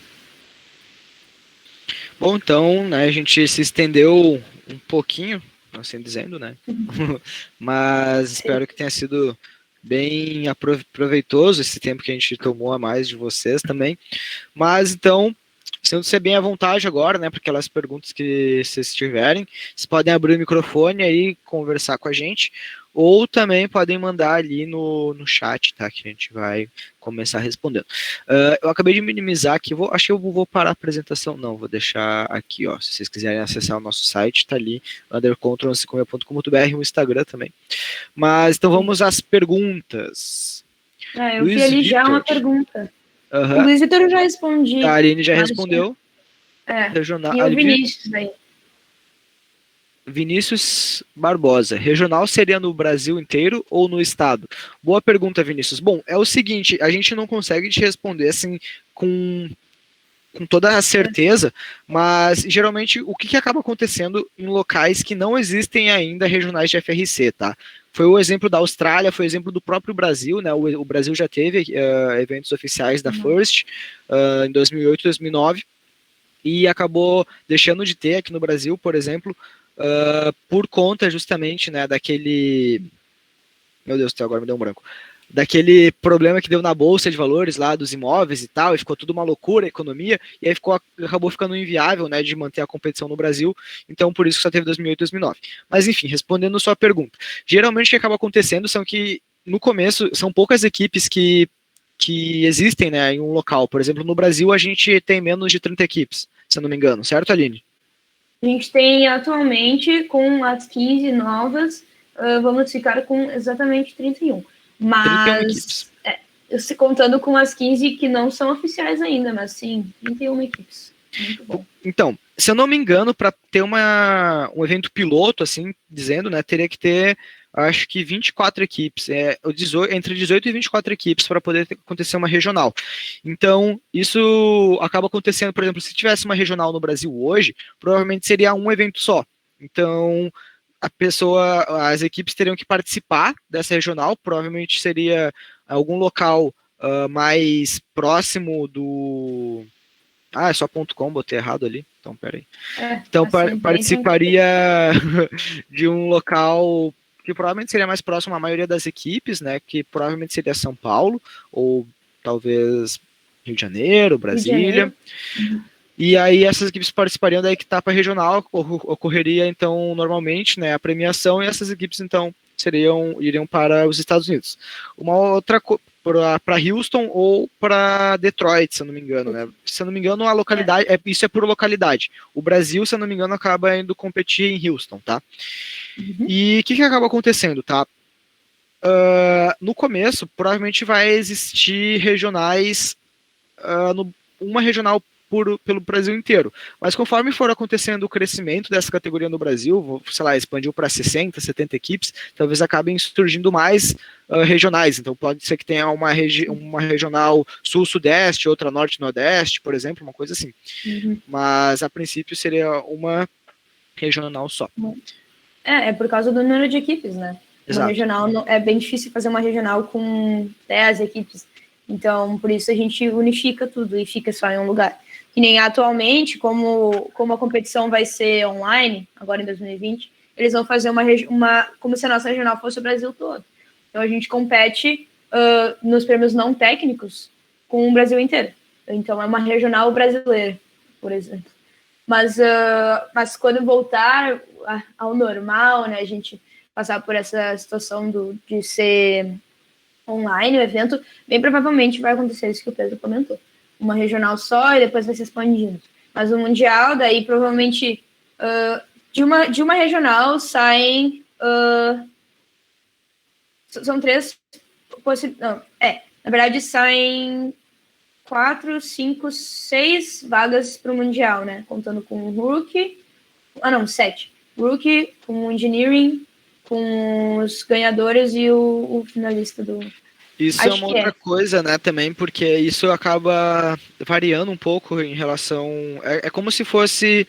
Bom, então, né, a gente se estendeu um pouquinho, assim dizendo, né? Mas Sim. espero que tenha sido bem proveitoso esse tempo que a gente tomou a mais de vocês também. Mas então, sinta-se bem à vontade agora, né, para aquelas perguntas que vocês tiverem. Vocês podem abrir o microfone aí e conversar com a gente, ou também podem mandar ali no chat, tá, que a gente vai começar respondendo. Eu acabei de minimizar aqui, acho que eu vou parar a apresentação, não, vou deixar aqui, ó, se vocês quiserem acessar o nosso site, tá ali, undercontrol.com.br, o Instagram também. Mas então vamos às perguntas. Eu vi Luiz ali já Vitor. uma pergunta. O Aham. Luiz Vitor eu já A respondi. Aline já Mas respondeu. Regional, tinha o Vinícius aí. Vinícius Barbosa. Regional seria no Brasil inteiro ou no estado? Boa pergunta, Vinícius. Bom, é o seguinte, a gente não consegue te responder assim com toda a certeza, mas geralmente o que acaba acontecendo em locais que não existem ainda regionais de FRC, tá? Foi o exemplo da Austrália, foi o exemplo do próprio Brasil, né? O Brasil já teve eventos oficiais da FIRST em 2008, 2009 e acabou deixando de ter aqui no Brasil, por exemplo, por conta justamente, né, daquele... Meu Deus do céu, agora me deu um branco. Daquele problema que deu na bolsa de valores lá dos imóveis e tal, e ficou tudo uma loucura a economia, e aí acabou ficando inviável, né, de manter a competição no Brasil, então por isso que só teve 2008 e 2009. Mas enfim, respondendo a sua pergunta, geralmente o que acaba acontecendo são que no começo são poucas equipes que existem, né, em um local. Por exemplo, no Brasil a gente tem menos de 30 equipes, se eu não me engano, certo, Aline? A gente tem atualmente, com as 15 novas, vamos ficar com exatamente 31. 31 equipes. Mas, eu se contando com as 15 que não são oficiais ainda, mas sim, 31 equipes. Muito bom. Então, se eu não me engano, para ter um evento piloto, assim, dizendo, né, teria que ter, acho que 24 equipes, entre 18 e 24 equipes para poder acontecer uma regional. Então, isso acaba acontecendo, por exemplo, se tivesse uma regional no Brasil hoje, provavelmente seria um evento só. Então, as equipes teriam que participar dessa regional, provavelmente seria algum local mais próximo do... Ah, é só .com, botei errado ali. Então, peraí. Então, Assim, participaria de um local que provavelmente seria mais próximo à maioria das equipes, né? Que provavelmente seria São Paulo, ou talvez Rio de Janeiro, Brasília. E aí essas equipes participariam da etapa regional, ocorreria então normalmente, né, a premiação, e essas equipes então iriam para os Estados Unidos. Uma outra para Houston ou para Detroit, se eu não me engano, né? Se eu não me engano, a localidade, isso é por localidade. O Brasil, se eu não me engano, acaba indo competir em Houston, tá? E o que acaba acontecendo, tá? No começo, provavelmente vai existir regionais, uma regional pelo Brasil inteiro. Mas conforme for acontecendo o crescimento dessa categoria no Brasil, sei lá, expandiu para 60, 70 equipes, talvez acabem surgindo mais regionais. Então pode ser que tenha uma regional sul-sudeste, outra norte-nordeste, por exemplo, uma coisa assim. Mas a princípio seria uma regional só. É por causa do número de equipes, né? Exato. Uma regional, é bem difícil fazer uma regional com 10 equipes. Então, por isso a gente unifica tudo e fica só em um lugar. Que nem atualmente, como a competição vai ser online, agora em 2020, eles vão fazer como se a nossa regional fosse o Brasil todo. Então, a gente compete nos prêmios não técnicos com o Brasil inteiro. Então, é uma regional brasileira, por exemplo. Mas quando voltar ao normal, né, a gente passar por essa situação de ser online o evento, bem provavelmente vai acontecer isso que o Pedro comentou. Uma regional só e depois vai se expandindo. Mas o Mundial, daí provavelmente de uma regional saem... são 3... na verdade saem 4, 5, 6 vagas para o Mundial, né? Contando com o Rookie... 7. Rookie, com o Engineering, com os ganhadores e o finalista do... Isso é uma outra coisa, né, também, porque isso acaba variando um pouco em relação... É como se fosse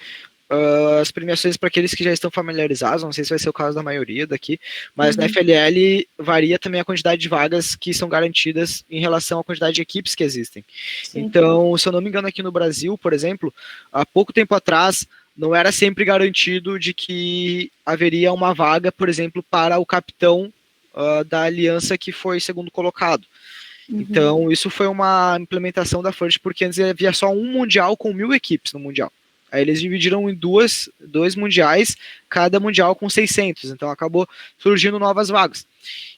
as premiações para aqueles que já estão familiarizados, não sei se vai ser o caso da maioria daqui, mas na FLL varia também a quantidade de vagas que são garantidas em relação à quantidade de equipes que existem. Sim. Então, se eu não me engano, aqui no Brasil, por exemplo, há pouco tempo atrás, não era sempre garantido de que haveria uma vaga, por exemplo, para o capitão da aliança que foi segundo colocado. Então, isso foi uma implementação da FIRST, porque antes havia só um mundial com 1.000 equipes no mundial. Aí eles dividiram em dois mundiais, cada mundial com 600, então acabou surgindo novas vagas.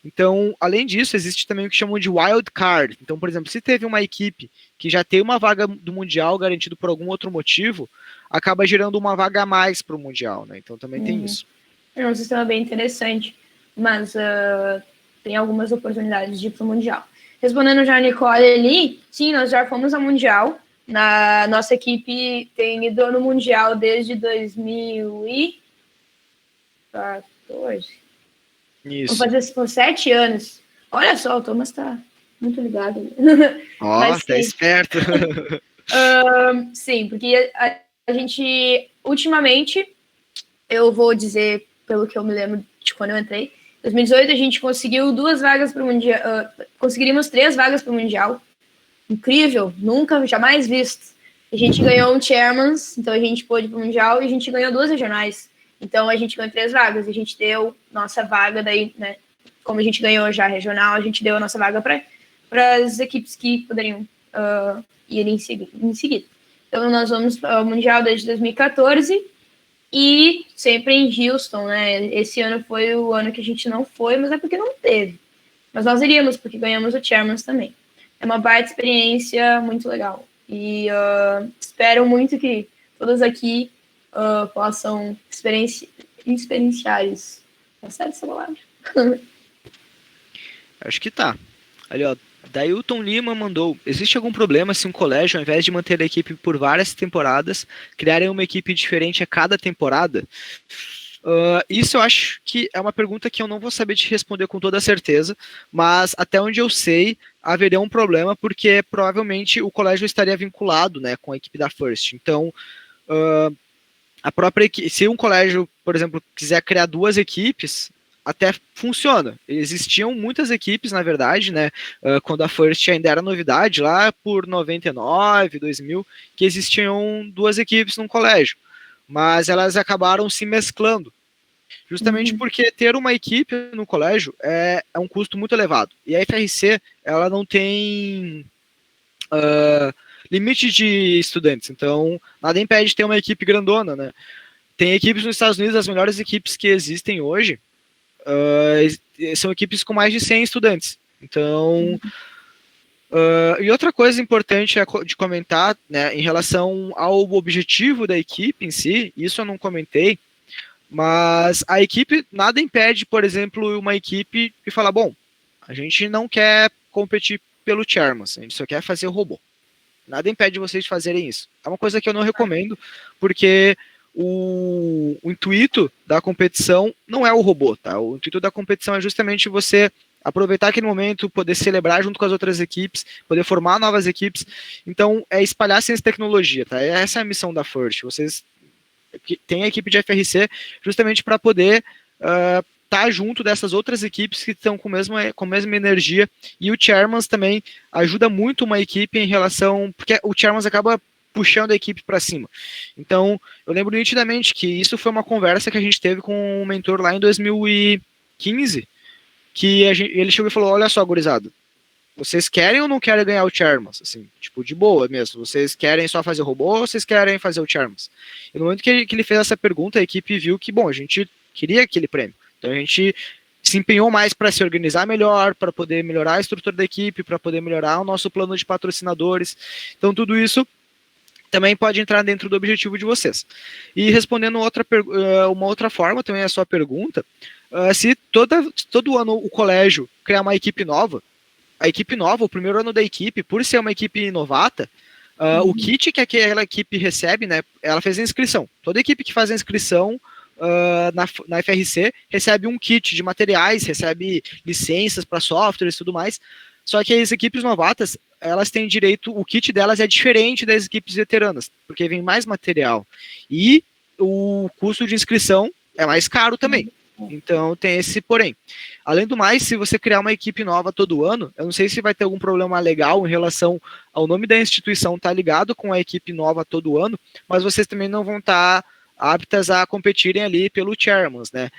Então, além disso, existe também o que chamam de wild card. Então, por exemplo, se teve uma equipe que já tem uma vaga do mundial garantido por algum outro motivo, acaba gerando uma vaga a mais para o mundial, né? Então também tem isso. É um sistema bem interessante, mas tem algumas oportunidades de ir para o mundial. Respondendo já a Nicole ali, sim, nós já fomos ao mundial. Na nossa equipe tem ido no mundial desde 2014. Isso. Vou fazer por 7 anos. Olha só, o Thomas tá muito ligado. Ó, tá esperto. Sim, porque a gente, ultimamente, eu vou dizer, pelo que eu me lembro de quando eu entrei, em 2018 a gente conseguiu 2 vagas para o mundial, conseguiríamos 3 vagas para o mundial. Incrível, nunca, jamais visto. A gente ganhou um Chairman's, então a gente pôde ir para o mundial, e a gente ganhou 2 regionais. Então a gente ganhou 3 vagas, e a gente deu nossa vaga daí, né? Como a gente ganhou já regional, a gente deu a nossa vaga para as equipes que poderiam ir em seguida. Então nós vamos ao mundial desde 2014 e sempre em Houston, né? Esse ano foi o ano que a gente não foi, mas é porque não teve. Mas nós iríamos, porque ganhamos o Chairman's também. É uma baita experiência muito legal. E espero muito que todos aqui possam experienciar isso. Tá certo essa palavra? Acho que tá. Ali, ó. Dailton Lima mandou: existe algum problema se um colégio, ao invés de manter a equipe por várias temporadas, criarem uma equipe diferente a cada temporada? Isso eu acho que é uma pergunta que eu não vou saber te responder com toda certeza, mas até onde eu sei, haveria um problema, porque provavelmente o colégio estaria vinculado, né, com a equipe da First. Então, a própria equipe, se um colégio, por exemplo, quiser criar 2 equipes, até funciona. Existiam muitas equipes, na verdade, né, quando a First ainda era novidade, lá por 99, 2000, que existiam 2 equipes num colégio, mas elas acabaram se mesclando, justamente porque ter uma equipe no colégio é um custo muito elevado, e a FRC, ela não tem limite de estudantes, então nada impede de ter uma equipe grandona, né. Tem equipes nos Estados Unidos, as melhores equipes que existem hoje, são equipes com mais de 100 estudantes. Então, e outra coisa importante de comentar, né, em relação ao objetivo da equipe em si, isso eu não comentei, mas a equipe, nada impede, por exemplo, uma equipe de falar, bom, a gente não quer competir pelo Chairman's, a gente só quer fazer o robô. Nada impede vocês de fazerem isso. É uma coisa que eu não recomendo, porque o intuito da competição não é o robô, tá? O intuito da competição é justamente você aproveitar aquele momento, poder celebrar junto com as outras equipes, poder formar novas equipes. Então, é espalhar ciência e tecnologia, tá? Essa é a missão da FIRST. Vocês têm a equipe de FRC justamente para poder estar junto dessas outras equipes que estão com a mesma energia. E o Chairman's também ajuda muito uma equipe em relação... Porque o Chairman's acaba puxando a equipe para cima. Então, eu lembro nitidamente que isso foi uma conversa que a gente teve com um mentor lá em 2015, que ele chegou e falou, olha só, gurizada, vocês querem ou não querem ganhar o Chairman's? Assim, tipo, de boa mesmo. Vocês querem só fazer robô ou vocês querem fazer o Chairman's? E no momento que ele fez essa pergunta, a equipe viu que, bom, a gente queria aquele prêmio. Então a gente se empenhou mais para se organizar melhor, para poder melhorar a estrutura da equipe, para poder melhorar o nosso plano de patrocinadores. Então tudo isso também pode entrar dentro do objetivo de vocês. E respondendo uma outra forma também a sua pergunta, se todo ano o colégio criar uma equipe nova, a equipe nova, o primeiro ano da equipe, por ser uma equipe novata, o kit que aquela equipe recebe, né, ela fez a inscrição. Toda equipe que faz a inscrição na FRC recebe um kit de materiais, recebe licenças para softwares e tudo mais. Só que as equipes novatas, elas têm direito, o kit delas é diferente das equipes veteranas, porque vem mais material. E o custo de inscrição é mais caro também. Então tem esse porém. Além do mais, se você criar uma equipe nova todo ano, eu não sei se vai ter algum problema legal em relação ao nome da instituição estar ligado com a equipe nova todo ano, mas vocês também não vão estar aptas a competirem ali pelo Chairmans, né?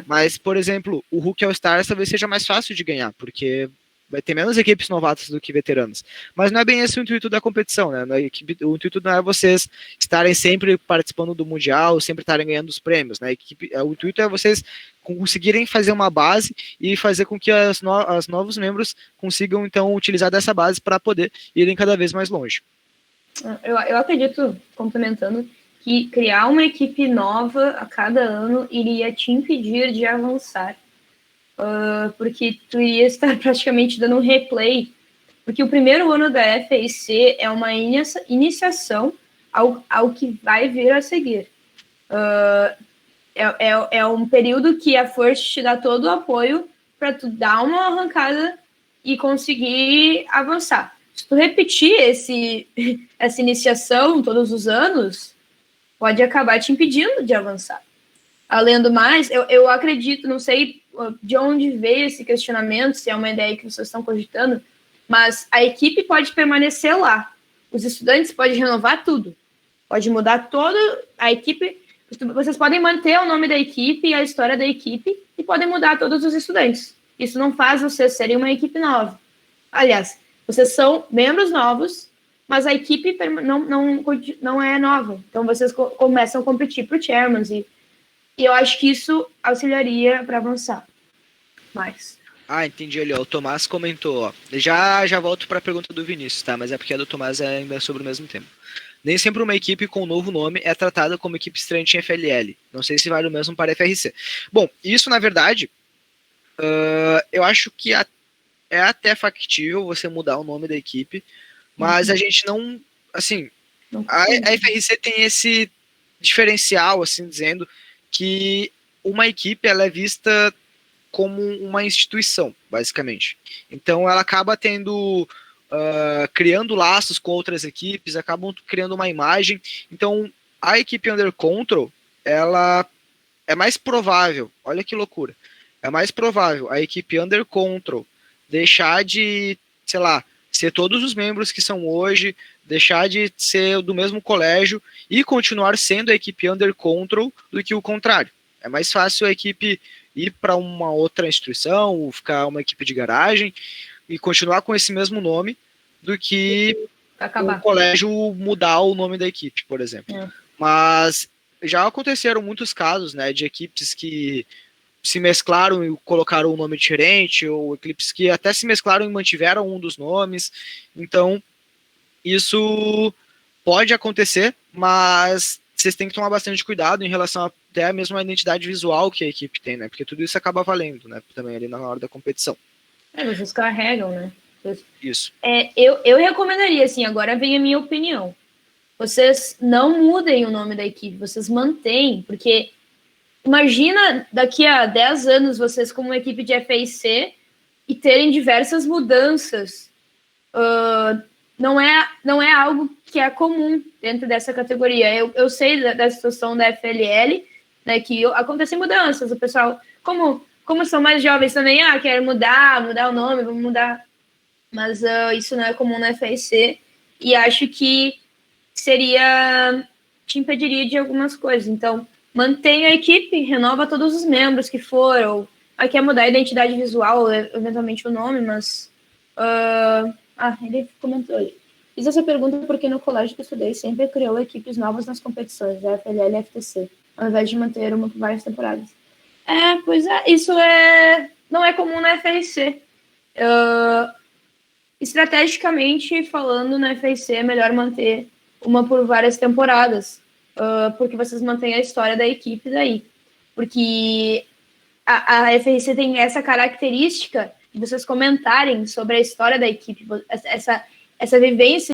Mas, por exemplo, o Hulk All Stars talvez seja mais fácil de ganhar, porque vai ter menos equipes novatas do que veteranas. Mas não é bem esse o intuito da competição, né? O intuito não é vocês estarem sempre participando do Mundial, sempre estarem ganhando os prêmios, né? O intuito é vocês conseguirem fazer uma base e fazer com que os novos membros consigam, então, utilizar dessa base para poder irem cada vez mais longe. Eu acredito, complementando, que criar uma equipe nova a cada ano iria te impedir de avançar. Porque tu iria estar praticamente dando um replay, porque o primeiro ano da FAC é uma iniciação ao que vai vir a seguir. É um período que a First te dá todo o apoio para tu dar uma arrancada e conseguir avançar. Se tu repetir essa iniciação todos os anos, pode acabar te impedindo de avançar. Além do mais, eu acredito, não sei de onde veio esse questionamento, se é uma ideia que vocês estão cogitando, mas a equipe pode permanecer lá. Os estudantes podem renovar tudo. Pode mudar toda a equipe. Vocês podem manter o nome da equipe e a história da equipe e podem mudar todos os estudantes. Isso não faz vocês serem uma equipe nova. Aliás, vocês são membros novos, mas a equipe não é nova. Então, vocês começam a competir para o Chairmans e eu acho que isso auxiliaria para avançar mais. Entendi ali, ó. O Tomás comentou, ó. Já volto para a pergunta do Vinícius, tá? Mas é porque a do Tomás é ainda sobre o mesmo tema. Nem sempre uma equipe com um novo nome é tratada como equipe estreante em FLL. Não sei se vale o mesmo para FRC. Bom, isso na verdade, eu acho que é até factível você mudar o nome da equipe, mas a gente não, assim, a FRC tem esse diferencial, assim, dizendo que uma equipe ela é vista como uma instituição, basicamente. Então ela acaba criando laços com outras equipes, acabam criando uma imagem. Então a equipe Under Control, ela é mais provável, olha que loucura, é mais provável a equipe Under Control deixar de, sei lá, ser todos os membros que são hoje, deixar de ser do mesmo colégio e continuar sendo a equipe Under Control do que o contrário. É mais fácil a equipe ir para uma outra instituição, ou ficar uma equipe de garagem e continuar com esse mesmo nome do que o colégio mudar o nome da equipe, por exemplo. Mas já aconteceram muitos casos, né, de equipes que se mesclaram e colocaram um nome diferente, ou equipes que até se mesclaram e mantiveram um dos nomes. Então, isso pode acontecer, mas vocês têm que tomar bastante cuidado em relação até a mesma identidade visual que a equipe tem, né? Porque tudo isso acaba valendo, né? Também ali na hora da competição. Vocês carregam, né? Isso. Eu recomendaria, assim, agora vem a minha opinião. Vocês não mudem o nome da equipe, vocês mantêm, porque imagina daqui a 10 anos vocês como uma equipe de FAC e terem diversas mudanças. Não é algo que é comum dentro dessa categoria. Eu sei da situação da FLL, né, que acontecem mudanças. O pessoal, como são mais jovens também, querem mudar o nome, vamos mudar. Mas isso não é comum na FAC e acho que te impediria de algumas coisas. Então, mantenha a equipe, renova todos os membros que foram. Quer mudar a identidade visual, eventualmente o nome, mas... ele comentou ali. Fiz essa pergunta porque no colégio que eu estudei sempre criou equipes novas nas competições, da FLL e FTC, ao invés de manter uma por várias temporadas. Pois é, isso não é comum na FRC. Estrategicamente falando, na FRC é melhor manter uma por várias temporadas, porque vocês mantêm a história da equipe daí. Porque a FRC tem essa característica de vocês comentarem sobre a história da equipe, essa vivência